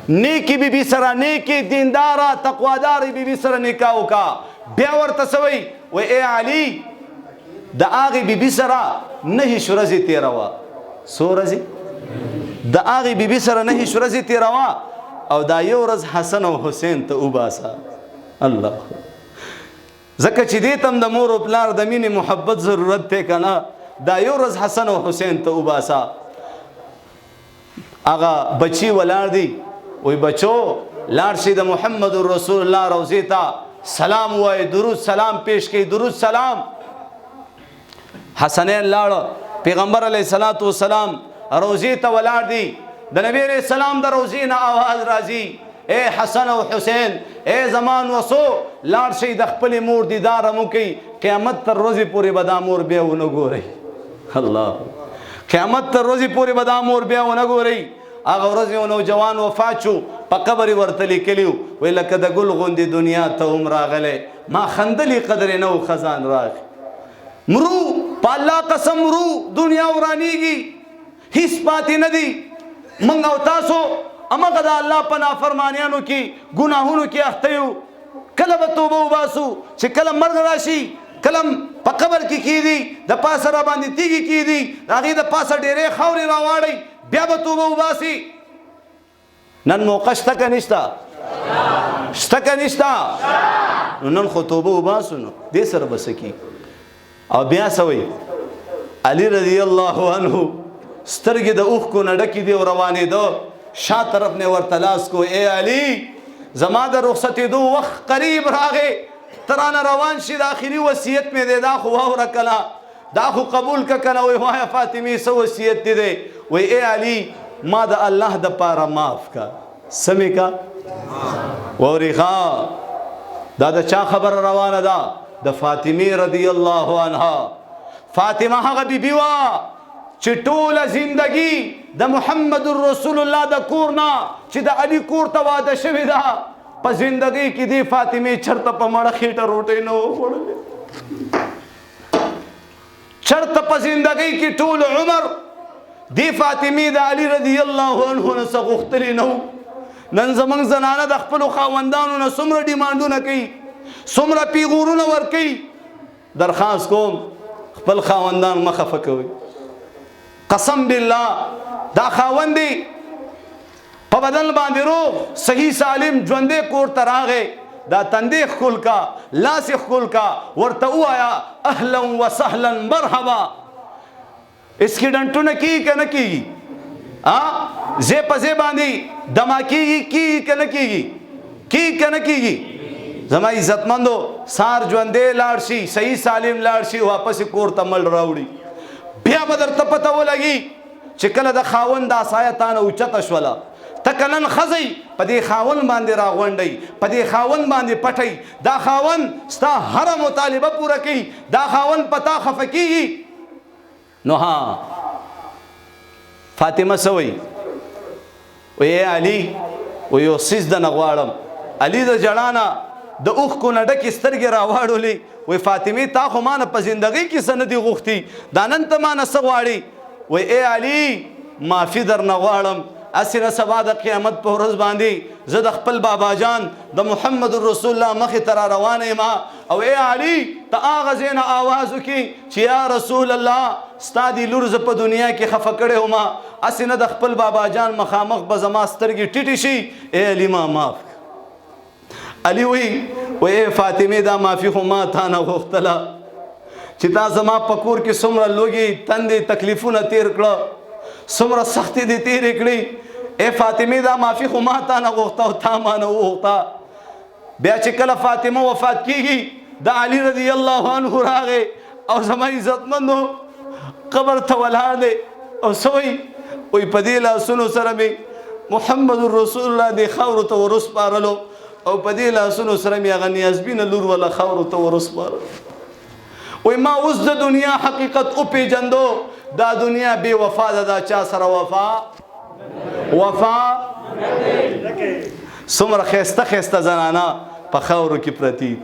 نیکی بیبي سره نیکی دینداره تقوادارې بیبي سره نکاح وکړه بیا ورته سوی و اے علی د هغې بیبي سره 9 ورځې تېروه. څو ورځې؟ د هغې بیبي سره 9 ورځې تېروه او دا یو ورځ حسن او حسین ته وباسه. الله ځکه چې دې ته هم د مور او پلار د مینې محبت ضرورت دی که نه. دا یو ورځ حسن او حسین ته وباسه. هغه بچي ولاړ دي وی بچو لاړ شي د محمد رسول الله روضې ته سلام وایي، درود سلام پیش کوي، درود سلام. حسنین لاړه پیغمبر علیه الصلاۃ والسلام روضې ته ولاړ دي. د نبی علیه السلام د روضې نه آواز راځي اے حسن او حسین اے زمان وسو لاړ شي د خپلې مور دیدار هم وکړي. قیامت تر ورځې پورې به دا مور بیا ونه ګورئ. الله قیامت تر ورځې پورې به دا مور بیا ونه ګورئ. هغه ورځ یو نوجوان وفات شو په قبر یې ورته لیکلي وی لکه د ګل غوندې دنیا ته هم راغلی ما خندلې قدر یې نه و خزان راغی. مرو په الله قسم مرو دنیا ورانیږي هیڅ پاتې نه دي. موږ او تاسو همغه د الله په نافرمانیانو کې ګناهونو کې اخته یو. کله به توبه وباسو چې کله مرګ راشي کله په قبر کې کیدي د پاسه را باندې تیږي کیدي د هغې د پاسه ډېرې خاورې راواړئ بیا به توبه وباسي. نن موقع شته که نشته؟ شته که نشته؟ نو نن خو توبه وباسو نو دې سره به څه کي. او بیا سوی علی رضی الله عنه سترګې د اوښکو نه ډکې دي او روانېده. شا طرف نه ورته لاس کو اے علی زما د رخصتېدو وخت قریب راغی ته رانه روان شي د آخري وصیت مې دی دا خو واوره کنه دا خو قبول که کنه. وی وایه فاطمې څه وصیت دی دی؟ وی اے علی ما د الله د پاره معاف کا. سمې کا واورې ښه دا د چا خبره روانه ده؟ د فاطمې رضی الله عنها. فاطمه هغه بیبي وه چې ټوله زندگی د محمد رسول الله د کور نه چې د علی کور ته واده شوې ده په زندگی کې دی فاطمې چرته په مړه خېټه روټۍ نه وخوړلې. چرته په زندگی کې ټول عمر دی فاطمې د علی رضی الله عنه نه څه غوښتلي نه وو. نن زموږ زنانه د خپلو خاوندانو نه څومره ډیمانډونه کوي څومره پیغورونه ورکوي. درخواست کوم خپل خاوندان مه خفه کوئ. قسم بالله دا خاوند دی په بدن باندې روغ صحیح سالم ژوندی کور ته راغی دا تندې ښکل کا لاس یې ښکل کا ورته ووایه اهلا وسهلا مرحبا. اسکیډنټونه کیږي که نه کیږي؟ ځای په ځای باندې دما کیږي که نه کیږي؟ کیږي که نه کیږي؟ زما عزتمندو سار ژوندی لاړ شي صحیح سالم لاړ شي واپس کور ته مړ راوړي بیا به درته پته ولګي چې کله د خاوند دا سایه تانه اوچته شوله ته که نن ښځئ په دې خاوند باندې راغونډئ په دې خاوند باندې پټئ دا خاوند ستا هره مطالبه پوره کوي دا خاوند په تا خفه کیږي. نو ها فاطمه څه وایي؟ وی علي و یو څیز دنه غواړم. علي د ژړا نه د اوښکو نه ډکې سترګې راواړولې وی فاطمې تا خو ما نه په زندګۍ کې څه نه دي غوښتي دا نن ته ما نه څه غواړې؟ وی اے علي معافي درنه غواړم هسې نه سبا د قیامت په ورځ باندې زه د خپل بابا جان د محمد رسول الله مخې ته را روانه یم او اے علي ته هغه ځای نه آواز وکړي چې یا رسول الله ستا دې لور زه په دنیا کې خفه کړی وم هسې نه د خپل بابا جان مخامخ به زما سترګې ټیټې شي اے علي ما معاف. علي وی اے فاطمې دا معافي خو ما تا نه غوښتله چې تا زما په کور کې څومره لوږې تندې تکلیفونه تیر کړه څومره سختې دې تېرې کړې اے فاطمې دا معافي خو ما تا نه غوښته او تا ما نه وغوښته. بیا چې کله فاطمه وفات کیږي د علي رضی الله عنه راغی او زما عزتمندو قبر ته ولاړ دی او څه وایي؟ وایي په دې لاسونو سره مې محمد رسول الله دې خاورو ته ورسپارلو او په دې لاسونو سره مې هغه نیازبینه لور ولا خاورو ته ورسپارلو. وایي ما اوس د دنیا حقیقت وپېژندو دا دنیا بې وفا ده دا چا سره وفا څومره ښایسته ښایسته زنانه په خاورو کې پرتې دي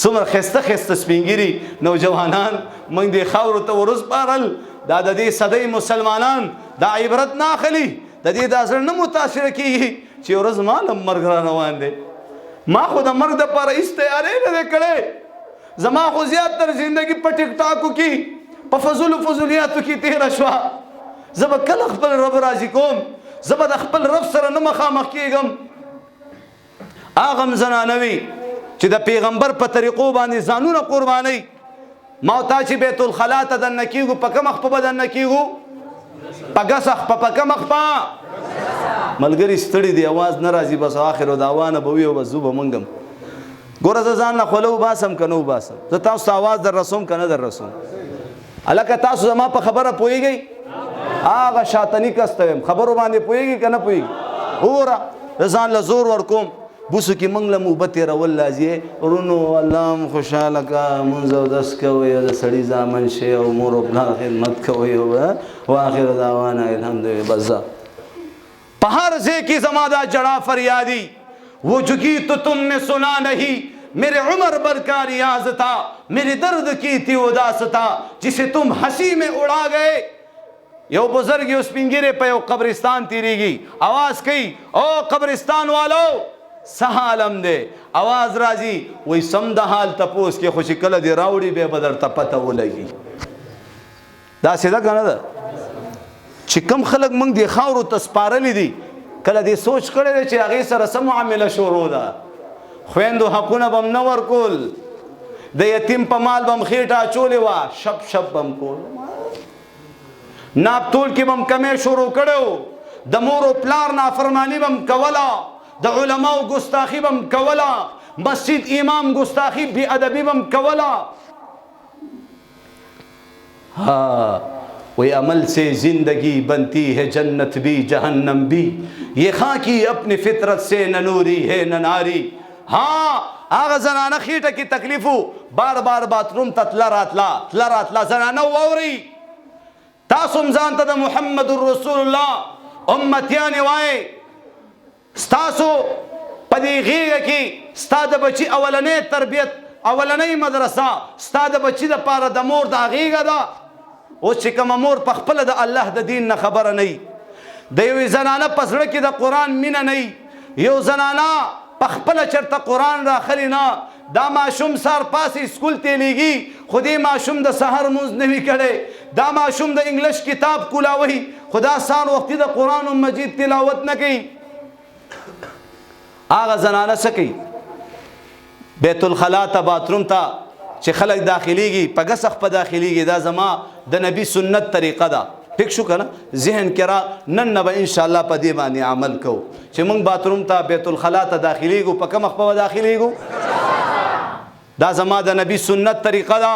څومره ښایسته ښایسته سپین ږیري نوجوانان موږ دې خاورو ته ورسپارل دا د دې صدۍ مسلمانان دا عبرت نه اخلي د دې دا زړه نه متاثره کېږي چې ورځ ما له مرګ را روان دی ما خو د مرګ دپاره هېڅ تیاری نه دی کړی زما خو زیاتره زندگی په ټیک ټاکو کې په فضولیاتو کې تېره شوه. زه به کله خپل رب راضي کوم؟ زه به د خپل رب سره نه مخامخ کېږم. هغه هم زنانه وي چې د پیغمبر په طریقو باندې ځانونه قربانوي. ما او تا چې بیت الخلا ته دننه کېږو په کومه خپه به دننه کېږو؟ په ګسه خپه. په کومه خپه؟ ملګري ستړي دي، اواز نه راځي، بس آخر دعوانا به وي او بس زو به موږ هم ګوره زه ځان نه خوله وباسم که نه وباسم، زه تاسو ته اواز در رسوم که نه در رسوم. هلکه تاسو زما په خبره پوهېږئ؟ هغه شاتني کس ته یم، خبرو باندې پوهېږي که نه پوهېږي؟ وګوره زه ځان له زور ورکوم، بوسو کې موږ له اوبه تېرول لازم ورونو، الله هم خوشحاله که، مونځ اودس کوئ او د سړي زامن شئ او مور و پلار خدمت کوئ او آخر دعوانا الحمدلله. بس په هر ځای کې زما دا جڑا فریادی، وہ جگی تو تم نے سنا نہیں، میرے عمر بھر کا ریاض تھا، میرے درد کی تھی اداس تھا، جسے تم ہنسی میں اڑا گئے. یو بزرگ یو سپینګیره په یو قبرستان تیریږي، आवाज کوي او قبرستان والو سهالم دی، आवाज راځي وای سم د حال تپوس کې خوشی کله دی راوړي به بدر ته پته ولګي. دا سیده کنه ده چې کم خلک موږ دی خاورو تسپارلې دي، کله دې سوچ کړی دی چې هغې سره څه معامله شروع ده؟ خویندو حقونه به م نه ورکول، د یتیم په مال به م خېټه اچولې وه، شپ شپ به م کول، ناپتول کې به م کمې شروع کړی، د مور و پلار نافرماني به م کوله، د علماو ګستاخي به م کوله، مسجد امام ګستاخي بی ادبي به م کوله. ها وی عمل سے زندگی بنتی ہے جنت بھی جہنم بھی، یہ خاکی اپنی فطرت سے نہ نوری ہے نہ ناری. ها هغه زنانه خېټه کې تکلیفو، بار بار باتروم ته تله راتله زنانه واورئ. تاسو هم ځان ته د محمد رسول الله امتیانې وایئ. ستاسو په دې غېږه کې ستا د بچي اولنۍ تربیت، اولنۍ مدرسه ستا د بچي دپاره د مور دا غېږه ده. اوس چې کومه مور په خپله د الله د دین نه خبره نه وي، د یوې زنانه په زړه کې د قرآن مینه نه وي، یو زنانه په خپله چېرته قرآن راخلي نه، دا ماشوم سهار پاسې سکول تېلېږي خو دې ماشوم د سحر مونځ نه وي کړی، دا ماشوم د انګلیش کتاب کولاوي خو دا سهار وختي د قرآن مجید تلاوت نه کوي. هغه زنانه څه کوي؟ بیت الخلا ته باتروم ته چې خلک داخليږي په ګسخ په داخليږي، دا زما د نبی سنت طریقه ده. ټیک شو کنه؟ ذهن کې را نن نه به ان شاء الله په دې باندې عمل کوو چې موږ باتروم ته بیت الخلا ته داخليږو، په کومه خپه داخليږو؟ دا زما د نبی سنت طریقه ده.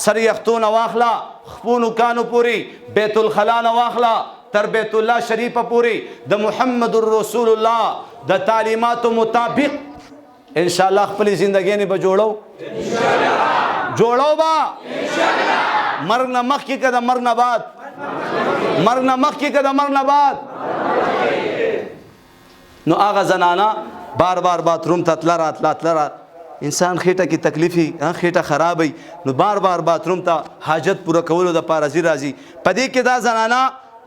سر یختونه واخله، خپونو کانو پوری بیت الخلا نه واخله تر بیت الله شریف پوری د محمد رسول الله د تعلیماتو مطابق ان شاء الله خپل زندګی نه به جوړو، جوړو با مرګ نه مخکې که د مرګ نه بعد، مرګ نه مخکې که د مرګ نه بعد. نو هغه زنانه بار بار باتروم ته تله راتله، انسان خېټه کې تکلیفي، خېټه خرابوي، نو بار بار باتروم ته حاجت پوره کولو دپاره راځي. په دې کې دا زنانه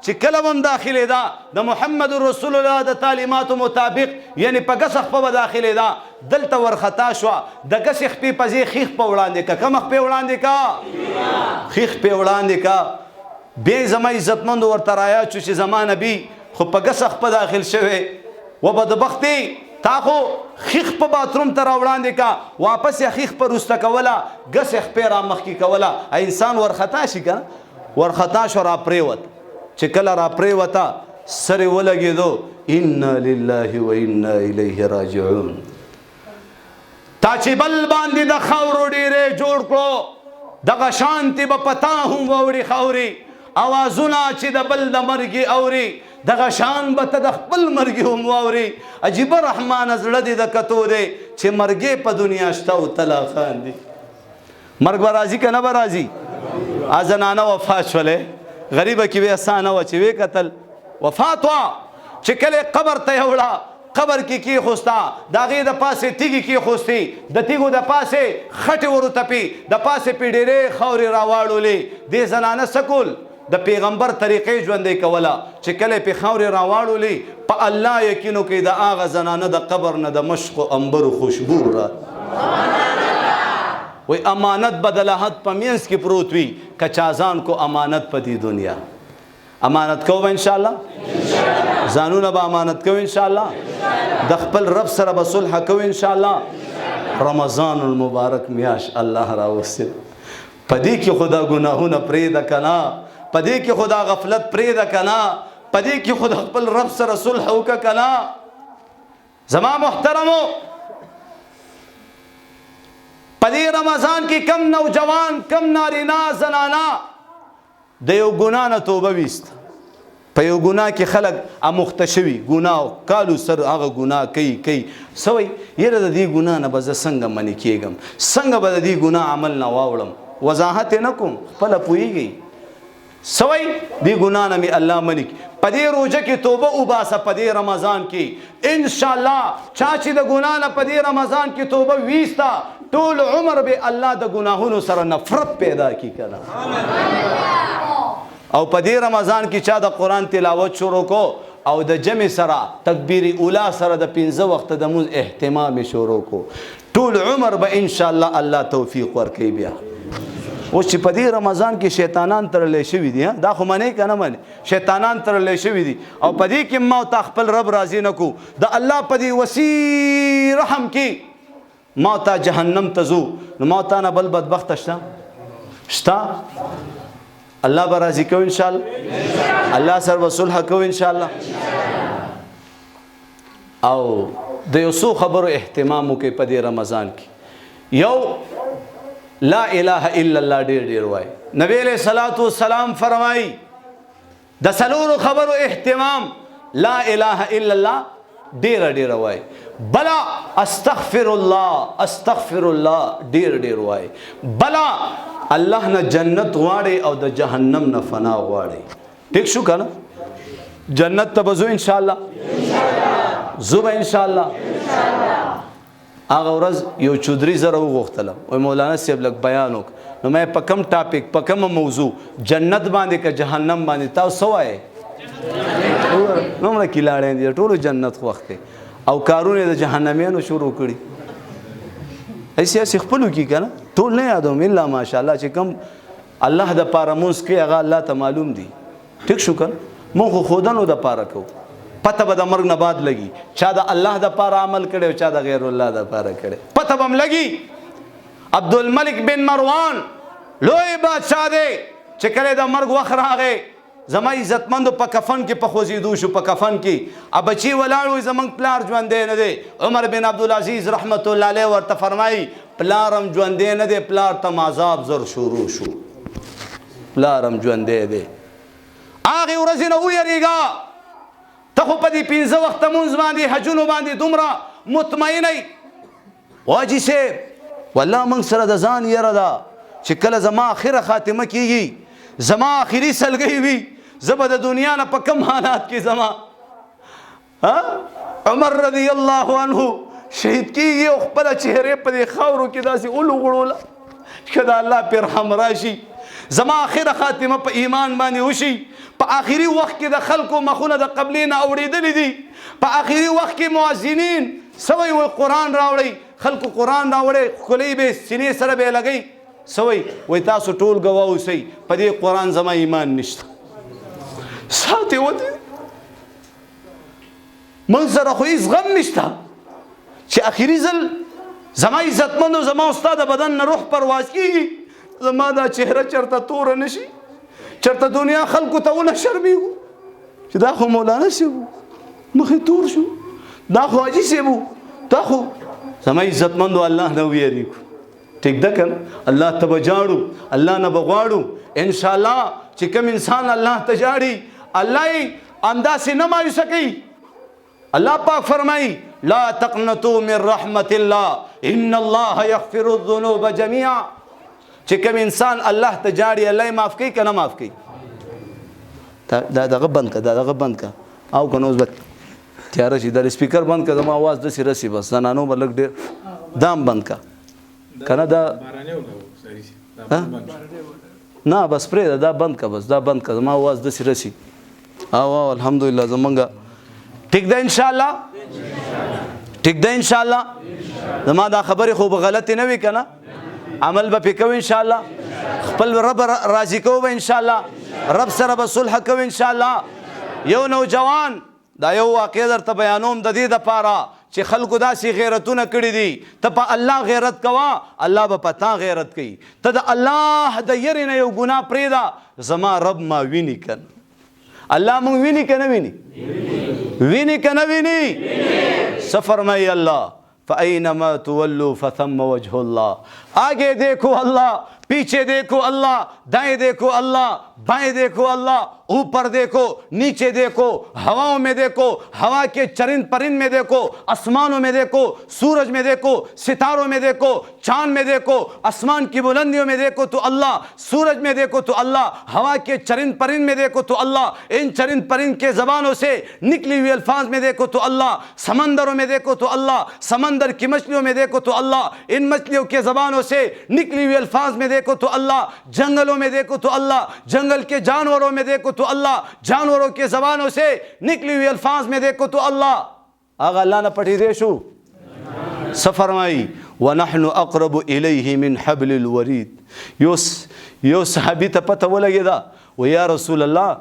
چې کله هم داخلې ده د محمد رسول الله د تعلیماتو مطابق، یعنی په ګسه خپه به داخلې ده، دلته ورخطا شوه د ګسې خپې په ځای خیخ په وړاندې که، کومه خپې وړاندې که؟ خیخ خپې وړاندې که. بیا زما عزتمندو ورته رایاد شو چې زما نبي خو په ګسه خپه داخل شوی و بدبختې تا خو خیخ په باتروم ته راوړاندې که، واپس یې خیخ په روسته کوله، ګسې خپې را مخکې کوله، انسان ورخطا شي که نه؟ ورخطا شو را پرېوت، چې کله را پرېوته سر یې ولګېدو، انا لله و انا الیه راجعون. تا چې بل باندې د خاورو ډېرې جوړ کړو، دغه شانتې به په تا هم واوړي خاورې، اوازونه چې د بل د مرګې اوري، دغه شان به ته د خپل مرګې هم واوري. عجیبه رحمانه زړه دې د کتو دی چې مرګې په دنیا شته او ته لا خاندي. مرګ به راځي که نه به راځي؟ زنانه وفات شولې، غریبه کې وې اسانه وه چې وې کتل وفات وه، چې کله قبر ته یې وړه، قبر کې کېښوسته، د هغې د پاسې تیږې کېښوستې، د تیږو د پاسې خټې ورتپې، د پاسې پې ډېرې خاورې راواړولې. دې زنانه څه کول؟ د پیغمبر طریقې ژوندی کوله، چې کله پې خاورې راواړولې، په الله یقینو کې د هغه زنانه د قبر نه د مشق و انبرو خوشبو را وی امانت بدلاحت په مینس کې پروت وي کچازان کو امانت په دې دنیا امانت کوو انشاءالله ځانونه به امانت کوو انشاءالله د خپل رب سره به صلح کوو انشاءالله رمضان المبارک میاش الله راوستل پدې کې خدا ګناهونه پرېږده کنه پدې کې خدا غفلت پرېږده کنه پدې کې خدا خپل رب سره صلح وکړه کنه زما محترمو پدې رمضان کې کم نوجوان کم نارینا زنانا د یو ګناه نه توبه ویست په یو ګناه کې خلک اموخته شوي ګناه کالو سر هغه ګناه کوي سوی یره د دې ګناه نه به زه څنګه منې کېږم څنګه به د دې ګناه عمل نه واوړم وضاحت یې نه کوم خپله پوهېږئ سوی دې ګناه نه مې الله منې کړي په دې روژه کې توبه وباسه په دې رمضان کې انشاءالله چا چې د ګناه نه په دې رمضان کې توبه ویسته ټول عمر به الله د ګناهونو سره نفرت پیدا کړي کنه او په دې رمضان کې چا د قرآن تلاوت شروع کو او د جمع سره تکبیر اولا سره د 15 وخت د مونځ اهتمام شروع کو ټول عمر به انشاءالله الله توفیق ورکوي بیا اوس چې په دې رمضان کې شیطانان تړلی شوي دي دا خو منې که نه منې شیطانان تړلی شوي دي او په دې کې ما تا خپل رب راضي نه کو د الله په دې وسیع رحم کې ما تا جهنم ته ځو نو ما تا نه بل بدبخته شته الله به راضي کوي انشاءالله الله سره به صلح کوي انشاءالله او د یو څو خبرو اهتمام وکړئ په دې رمضان کې یو لا اله الا الله ډېر وایي نبی علیہ الصلوۃ والسلام فرمایي د څلورو خبرو اهتمام لا اله الا الله ډېر وایي بلا استغفر الله ډېر وایي بلا الله نه جنت غواړي او د جهنم نه فنا غواړي ټیک شو کنه جنت ته به ځو انشاءالله ځو به انشاءالله هغه ورځ یو چودري زره وغوښتلم وایي مولانا صاحب لږ بیان وکړه نو مې په کوم ټاپک په کومه موضوع جنت باندې که جهنم باندې تاسو څه وایې نومره کلاړی دي ټولو جنت خوښ دی او کارونه د جهنمیانو شروع کړي ایسې خپلو کې که نه ټول نه یادوم الا ماشاءالله چې کوم الله د پاره مونځ کوي هغه الله ته معلوم دي ټیک شو که مونږ خو ښودنو د پاره کوو پته به د مرګ نه بعد لګي چا د الله د پاره عمل کړی او چا د غیر الله د پاره کړی پته به هم لګي عبدالملک بن مروان لوی بادشاه دی چې کله د مرګ وخت راغی زما عزتمندو په کفن کې په خوځېدو شو په کفن کې بچي ولاړ وي زمونږ پلار ژوندی نه دی عمر بن عبدالعزیز رحمت الله علیه ورته فرمایي پلارم ژوندی نه دی پلار ته عذاب زر شروع شو پلارم ژوندی دی هغې ورځې نه ویرېږه ته خو په دې 15 وخته مونځ باندې حجونو باندې دومره مطمئنی واجي صاحب والله موږ سره د ځان یره ده چې کله زما آخره خاتمه کېږي زما آخري سلګۍ وي زه به د دنیا نه په کم حالات کې زما عمر رضی الله عنه شهید کېږي او خپله چهرې په دې خاورو کې داسې ولوغړوله که د الله پې رحم راشي زما آخره خاتمه په ایمان باندې وشي په آخري وخت کې د خلکو مخونه د قبلې نه اورېدلي دي په آخري وخت کې مؤذنین سوی وی قرآن راوړئ خلکو قرآن راوړئ ښکلۍ به سینې سره به یې لګئ سوی وی تاسو ټول ګواه اوسئ په دې قرآن زما ایمان نشته ساتې ودې من سره خو هېڅ غم نشته چې آخري ځل زما عزتمندو زما ستا د بدن نه روح پرواز کېږي زما دا چهره چېرته توره نه شي چېرته دنیا خلکو ته ونه شرمېږو چې دا خو مولانا صاحب و مخې تور شو دا خو حاجي صاحب و دا خو زما عزتمندو الله نه ویریږو ټیک ده که الله ته به جاړو الله نه به غواړو انشاءالله چې کوم انسان الله ته جاړي الله یې همداسې نه مایوسه کوي الله پاک فرمایي لا تقنطوا من رحمت الله ان الله یغفر الذنوب جميعا چې کوم انسان الله ته جاړي الله یې معاف کوي که نه معاف کوي دا دغه بند که دا دغه بند که او که نو اوس به تیاره شي دا سپیکر بند که زما اواز داسې رسي بس زنانو به لږ ډېر دام بند که کنه دا نه بس پرېږده دا بند که بس دا بند که زما اواز داسې رسي او الحمدلله زمونږ ټیک ده انشاءالله ټیک ده انشاءالله زما دا خبرې خو به غلطې نه وي که نه عمل به پې کوو انشاءالله خپل رب راضي کوو به انشاءالله رب سره به صلح کوو انشاءالله یو نوجوان دا یو واقع درته بیانوم د دې دپاره چې خلکو داسې غیرتونه کړي دي ته په الله غیرت کوه الله به په تا غیرت کوي ته د الله د یرې نه یو ګناه پرېږده زما رب ما ویني که نه الله مونږ ویني که نه ویني ویني که نه ویني څه فرمایي الله فأینما تولوا فثم وجه الله آگے دیکھو اللہ پیچھے دیکھو اللہ دائیں دیکھو اللہ بائیں دیکھو اللہ اوپر دیکھو نیچے دیکھو ہواؤں میں دیکھو ہوا کے چرند پرند میں دیکھو آسمانوں میں دیکھو سورج میں دیکھو ستاروں میں دیکھو چاند میں دیکھو آسمان کی بلندیوں میں دیکھو تو اللہ سورج میں دیکھو تو اللہ ہوا کے چرند پرند میں دیکھو تو اللہ ان چرند پرند کے زبانوں سے نکلی ہوئی الفاظ میں دیکھو تو اللہ سمندروں میں دیکھو تو اللہ سمندر کی مچھلیوں میں دیکھو تو اللہ ان مچھلیوں کے زبانوں سے نکلی ہوئی الفاظ میں دیکھو تو اللہ جنگلوں میں دیکھو تو اللہ جنگل کے جانوروں میں دیکھو تو اللہ جانوروں کے زبانوں سے نکلی ہوئی الفاظ میں دیکھو تو اللہ آگا اللہ نہ پڑھی دے شو سفرمائی وَنَحْنُ أَقْرَبُ إِلَيْهِ مِنْ حَبْلِ الْوَرِيدِ یو صحابی تا پتہ ولگی دا و یا رسول اللہ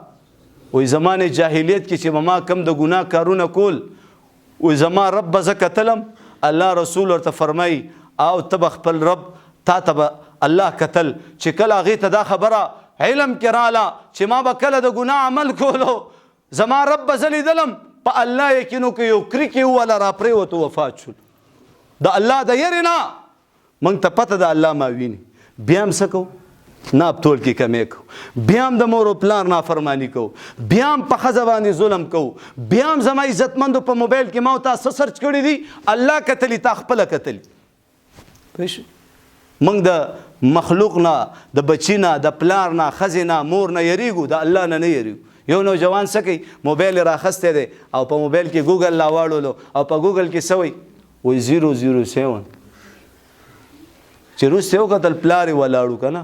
وی زمان جاہلیت کی چی ما کم دا گناہ کارون کول وی زمان رب زکتلم اللہ رسول ورطا فرمائی آو تب خپل رب تا تب اللہ قتل چې کله هغې ته دا خبره علم کې راله چې ما به کله د ګناه عمل کولو زما رب به زه لیدلم په الله یقینو کې یو کرکې وواله راپرېوتو وفات شول د الله د یرې نه موږ ته پته د الله ما ویني بیا هم څه کوو ناپ تول کې کمی کوو بیا هم د مور و پلار نافرماني کوو بیا هم په ښځه باندې ظلم کوو بیا هم زما عزتمندو په موبایل کې ما تا څه سرچ کړي دي الله کتلي تا خپله کتلي پوه موږ د مخلوق نه د بچی نه د پلار نه ښځې نه مور نه یریږو د الله نه یریږو یو نوجوان څه کوي موبایل یې راخستی دی او په موبایل کې ګوګل راواړولو او په ګوګل کې څه وایي وایي 007 چې وروسته یې وکتل پلار یې ولاړو که نه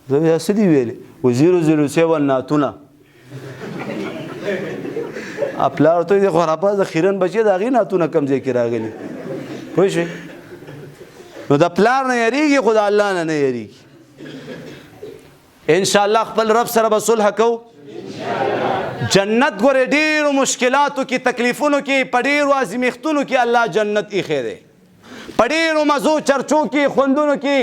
زه وایي څه دي ویلې وایي 007 نعتونه پلار ته یې خو راپاس د خیرن بچی د هغې نعتونه کوم ځای کې راغلي پوه شوې نو د پلار نه یریږي خو د الله نه نه یریږي انشاءالله خپل رب سره به صلح کوو جنت ګورې ډېرو مشکلاتو کې تکلیفونو کې په ډېرو ازمیښتونو کې الله جنت ایښی دی په ډېرو مزو چرچو کې خوندونو کې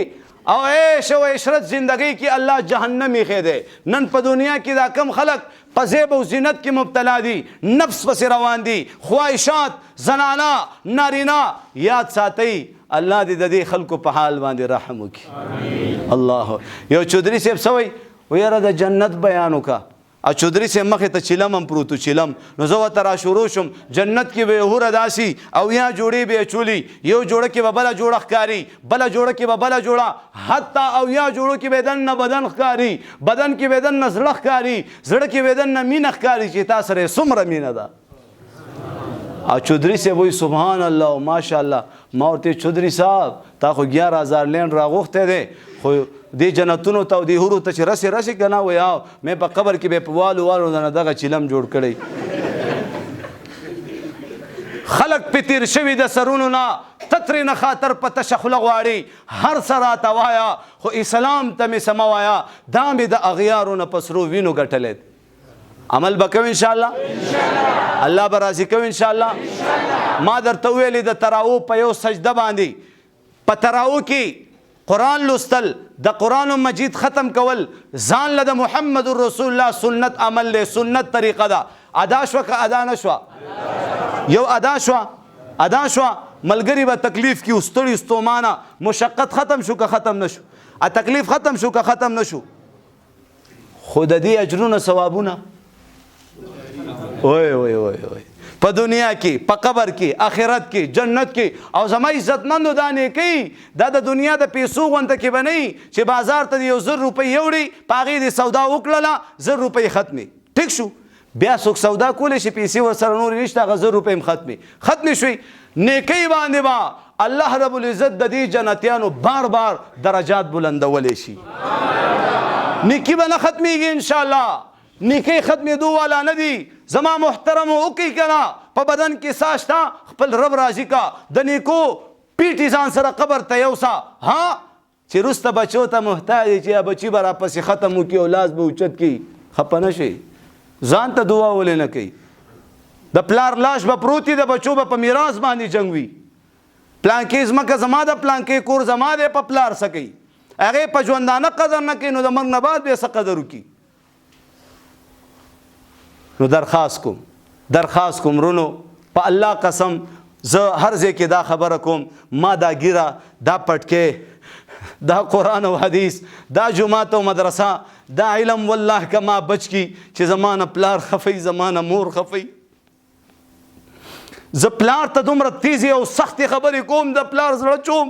او عیش او عشرت زندگی کې الله جهنم ایښی دی نن په دنیا کې دا کم خلک په زیب او زینت کې مبتلا دي نفس پسې روان دي خواهشات زنانه نارینه یاد ساتئ الله دې د دې خلکو په حال باندې رحم وکړي الله یو چودري صاحب څه وایي و یاره د جنت بیان وکړه او چودري صاحب مخې ته چیلم هم پروت چیلم نو زه ورته راشروع شم جنت کې به یې هوره داسي او یا جوړې به یې چولي یو جوړه کې به بله جوړه ښکاري بله جوړه کې به بله جوړه حتی او یا جوړو کې به دننه بدن ښکاري بدن کې به دننه زړه ښکاري زړه کې به دننه مینه ښکاري چې تا سره یې څومره مینه ده او چودري صاحب وایي سبحان الله او ماشاءالله ما ورته چودري صاحب تا خو 11000 لینډ راغوښتی دی خو دې جنتونو ته او دې هورو ته چې رسې رسې که نه وایي او مې په قبر کې به په والو والو نه دغه چیلم جوړ کړی خلق پې تیر شوي د سرونو نه تترې نه خاطر په تشه خوله غواړي هر څه راته وایه خو اسلام ته مې څه مه وایه دا مې د اغیارو نه په سرو وینو ګټلی عمل به کوو انشاءالله الله به راضي کوو انشاءالله ما درته ویلې د تراو په یو سجده باندې په تراو کې قرآن لوستل د قرآن مجید ختم کول ځان له د محمد رسول الله سنت عمل له سنت طریقه ده ادا شوه که ادا نه شوه یو ادا شوه ملګري به تکلیف کې ستړي ستومانه مشقت ختم شو که ختم نه شو تکلیف ختم شو که ختم نه شو خو د دې اجرونه ثوابونه وای په دنیا کې په قبر کې آخرت کې جنت کې او زما عزتمندو دا نیکۍ دا د دنیا د پیسو غونته کې به نه وي چې بازار ته د 1000 روپۍ یوړي په هغې د سودا وکړله 1000 روپۍ ختمې ټیک شو بیا څوک سودا کولی شي پیسې ورسره نورې نشته هغه 1000 روپۍ هم ختمې شوي نیکۍ باندې به الله رب العزت د دې جنتیانو بار بار درجات بلندولی شي نیکي به نه ختمېږي انشاءالله نیکی ختمېدو والا نه دي زما محترمو وکړئ که نه په بدن کې ساه شته خپل رب راضي کا د نیکو پیټې ځان سره قبر ته یوسه ها چې وروسته بچو ته محتاج چې یا بچي به راپسې ختم وکړي او لاس به اوچت کړي خفه نه شي ځان ته دعا ولې نه کوي د پلار لاش به پروت وي د بچو به په میراث باندې جنګ وي پلانکې ځمکه زما د پلانکې کور زما دی په پلار څه کوي هغې په ژوندانه قدر نه کوي نو د مرګ نه بعد بیا څه قدر وکړي نو درخواست کوم رونو په الله قسم زه هر ځای کې دا خبره کوم ما دا ګیره دا پټکې دا قرآن او حدیث دا جماعت او مدرسه دا علم والله که ما بچ کی چې زمانه پلار خفی زمانه مور خفی زه پلار ته دومره تیزی او سختې خبرې کوم د پلار زړه چوم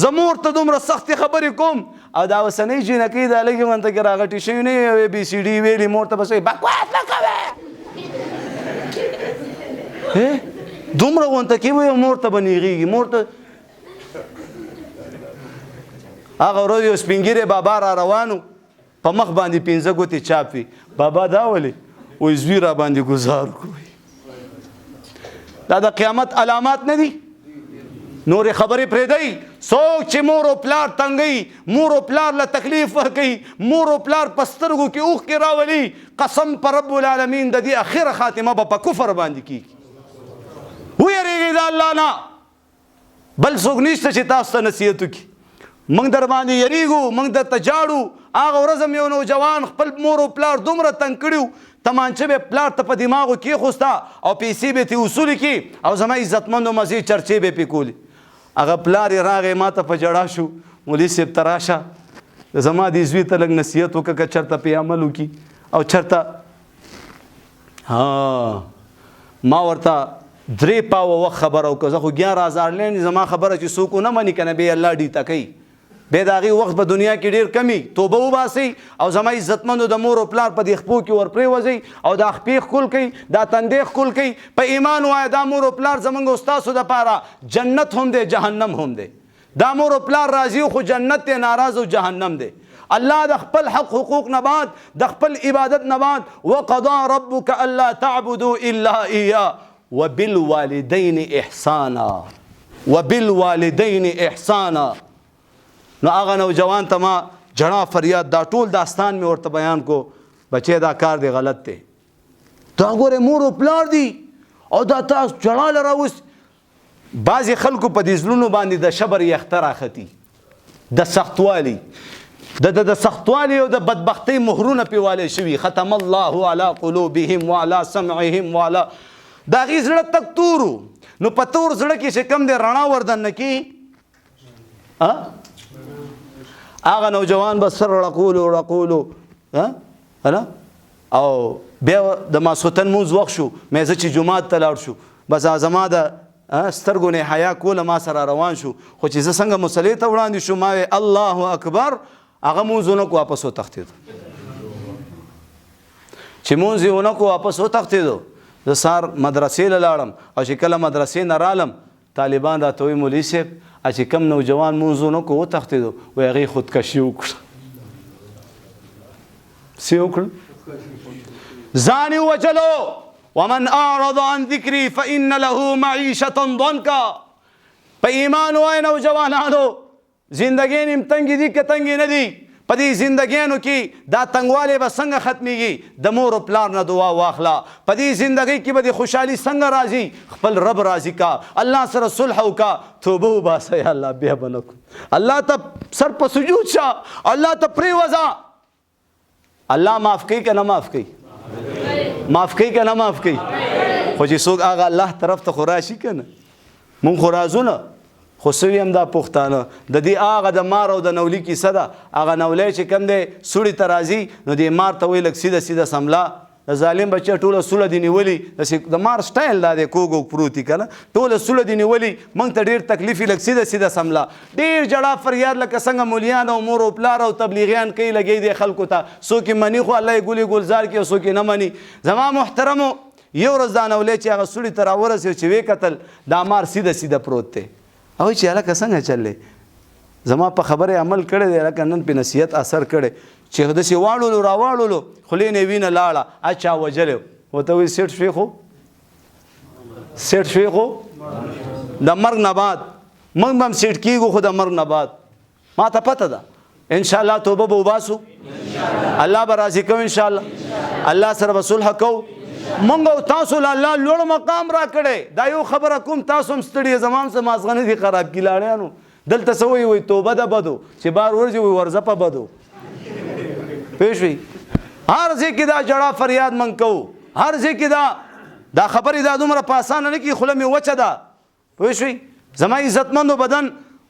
زه مور ته دومره سختې خبرې کوم او دا اوسنۍ جینکۍ دا لږې غونته کې راغټې شوي نه یو بی سی ډي ویلي مور ته بس بکواس نه کوې دومره غونته کې وایي مور ته به نیغېږي مور ته هغه ورځ یو سپین ږیری بابا را روانو په مخ باندې 15 ګوتې چاپ وي بابا دا ولې وایي زوی را باندې ګزار وکړو دا د قیامت علامات نه دي نورې خبرې پرېږدئ څوک چې مور او پلار تنګوي مور او پلار له تکلیف ورکوي مور او پلار په سترګو کې اوښکې راولي قسم په رب العالمین د دې اخره خاتمه به په کفر باندې کېږي ویریږئ د الله نه بل څوک نشته چې تاسو ته نصیحت وکړي موږ در باندې یریږو موږ درته جاړو هغه ورځ هم یو نوجوان خپل مور او پلار دومره تنګ کړي تمانچه به پلار ته په دماغو کېښوسته او پیسې به ترې وصولې کړي او زما عزتمندو مزې چرچې به یې پرې کولې هغه پلار یې راغی ما ته په ژړا شو مولوي صاحب ته راشه زما دې زوی ته لږ نصیحت وکړه که چېرته پرې عمل وکړي او چېرته ما ورته 3 پاوه وخت خبره وکړه زه خو 11000 لینډ زما خبره چې څوک ونه مني که نه بیا الله ډیته کوي بیا د هغې وخت په دنیا کې ډېر کمی توبه وباسئ او زما عزتمندو د مور او پلار په دې خپو کې ورپرېوځئ او دا خپې ښکل کوئ دا تندې ښکل کوئ په ایمان وایه دا مور او پلار زموږ او ستاسو دپاره جنت هم دی جهنم هم دی دا مور او پلار راضي خو جنت دی ناراض او جهنم دی الله د خپل حق حقوق نه بعد د خپل عبادت نه بعد وقضى ربك الا تعبدوا الا اياه وبالوالدين احسانا نو هغه نوجوان ته ما جړا فریاد دا ټول داستان مې ورته بیان کو بچې دا کار دی غلط دی دا ګوره مور او پلار دی او دا تاسو جړا لراوس بعضې خلکو په دې زړونو باندې د شبر یخته راختي د سختوالي د سختوالي او د بدبختۍ مهرونه پې والی شوي ختم الله على قلوبهم وعلى سمعهم وعلى د هغې زړه تک تورو نو په تور زړه کې چې کوم دی رڼا وردننه کي هغه نوجوان به سر رقولو او بیا د ماسخوتن مونځ وخت شو مې زه چې جومات ته لاړ شو بس زما د سترګو نه حیا کوله ما سره روان شو خو چې زه څنګه مصلې ته وړاندې شو ما وی الله اکبر هغه مونځ ونه کو واپس وتښتېدو چې مونځ یې ونه کو واپس وتښتېدو زه سهار مدرسې له لاړم او چې کله مدرسې نه رالم طالبان راته وایي مولوي صاحب چې کم نوجوان مونځ ونه کو وتښتېدو وایي هغې خودکشي وکړه څه وکړه ځان یې ووجلو ومن اعرض عن ذکري فإن له معیشة ضنکا په ایمان وایه نوجوانانو زندګۍ نیم تنګې دي که تنګې نه دي په دې زندګیانو کې دا تنګوالی به څنګه ختمیږي د مور او پلار نه دعا واخله په دې زندګۍ کې به د خوشحالي څنګه راځي خپل رب راضي کا الله سره صلح وکړه توبه وباسه یا الله بیا به نه کړو الله ته سر په سجود شه الله ته پرېوځه الله معاف کوي که نه معاف کوي معاف کوي که نه معاف کوي خو چې څوک هغه الله طرف ته خو راشي که نه مونږ خو راځو نه خو سوي هم دا پښتانه د دې هغه د مار او د نولي کیسه ده هغه نولی چې کوم دی سوړي ته راځي نو دې مار ته وایي لږ سیده سملا د ظالم بچه ټوله سوله دې نیولي د مار سټایل دا دی کوږ پروت دي که نه ټوله سوله دې نیولي موږ ته ډېر تکلیف وي لږ سیده سملا ډېر جړا فریاد لکه څنګه مولیان او مور او پلار او تبلیغیان کوي لګی دی خلکو ته څوک یې مني خو الله یې ګلې ګلزار کړي او څوک یې نه مني زما محترمو یو ورځ دا نولی چې هغه سوړي ته راورسېد چې ویې کتل دا مار سیده پروت دی او چې هلکه څنګه چللی زما په خبره عمل کړی دی هلکه نن پې نصیحت اثر کړی چې داسې واړولو راواړولو خولې نه وینه لاړه اچا وجلی ورته وایي سیټ شوې خو د مرګ نه بعد موږ به هم سیټ کېږو خو د مرګ نه بعد ما ته پته ده ان شاء الله توبه به وباسو الله به راضي کوي ان شاء الله الله سره به صلح کوو مونږ او تاسو له الله لوړ مقام را کړی دا یو خبره کوم تاسو هم ستړي زمان څه مازغه نه دي خراب کي لاړیانو دلته څه وایي توبه ده بدو چې بار ورځي وایي ورځه په بدو پوه شوي هر ځای کې دا جړه فریاد من کوو هر ځای کې دا خبرې دا دومره په اسانه نه کي خوله مې وچه ده پوه شوي زما عزتمندو بدن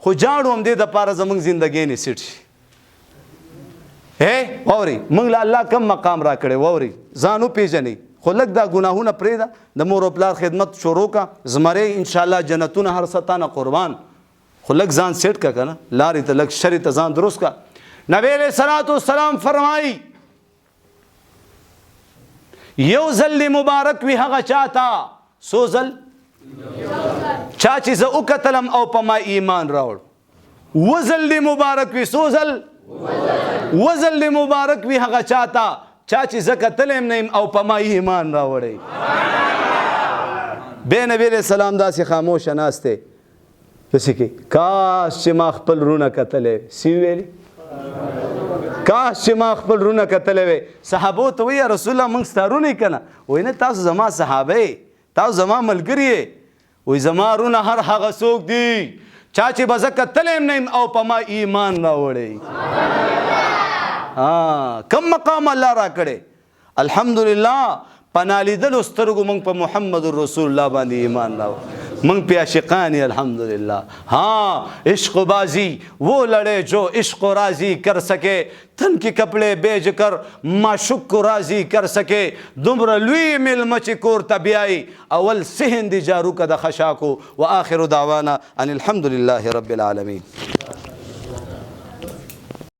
خو جاړو هم دې دپاره زموږ زندګۍ نه سیټ شي واورئ موږ له الله کم مقام را کړی واورئ ځان وپېژنئ خو لږ دا ګناهونه پرېږده د مور او پلار خدمت شروع کا زمرې انشاءالله جنتونه هر ستانه قربان خو لږ ځان سیټ کا که نه لارې ته لږ شرې ته ځان درست کا نبی علیہ الصلاۃ والسلام فرمایي یو ځل مبارک وي هغه چاته څو ځل چا چې زه وکتلم او په ما ایمان راوړ اووه ځل مبارک وي څو ځل اووه ځل مبارک وي هغه چاته چا چې زه کتلی یم او په ما ایمان راوړی بیا نبی علیہ السلام داسې خاموشه ناست دی پسې کې کاش چې ما خپل رونه کتلی سی ویلي کاش چې ما خپل رونه کتلی وی صحابو ته وایي یا رسول الله موږ ستا رونه یې که نه وایي نه تاسو زما صحابه یې تاسو زما ملګري یې وایي زما رونه هر هغه څوک دي چا چې به زه کتلی یم او په ما ایمان راوړی کم مقام الله را کړی الحمدلله په نالیدلو سترګو موږ په محمد رسول الله باندې ایمان راوړو منگ پہ عاشقانی الحمدللہ ہاں عشق و بازی وہ لڑے جو عشق و راضی کر سکے تن کی کپڑے بیچ کر معشوق کو راضی کر سکے دمر لوی مل مچکور تبیائی اول سہند جارو کا دخشاکو و آخر دعوانا ان الحمدللہ رب العالمین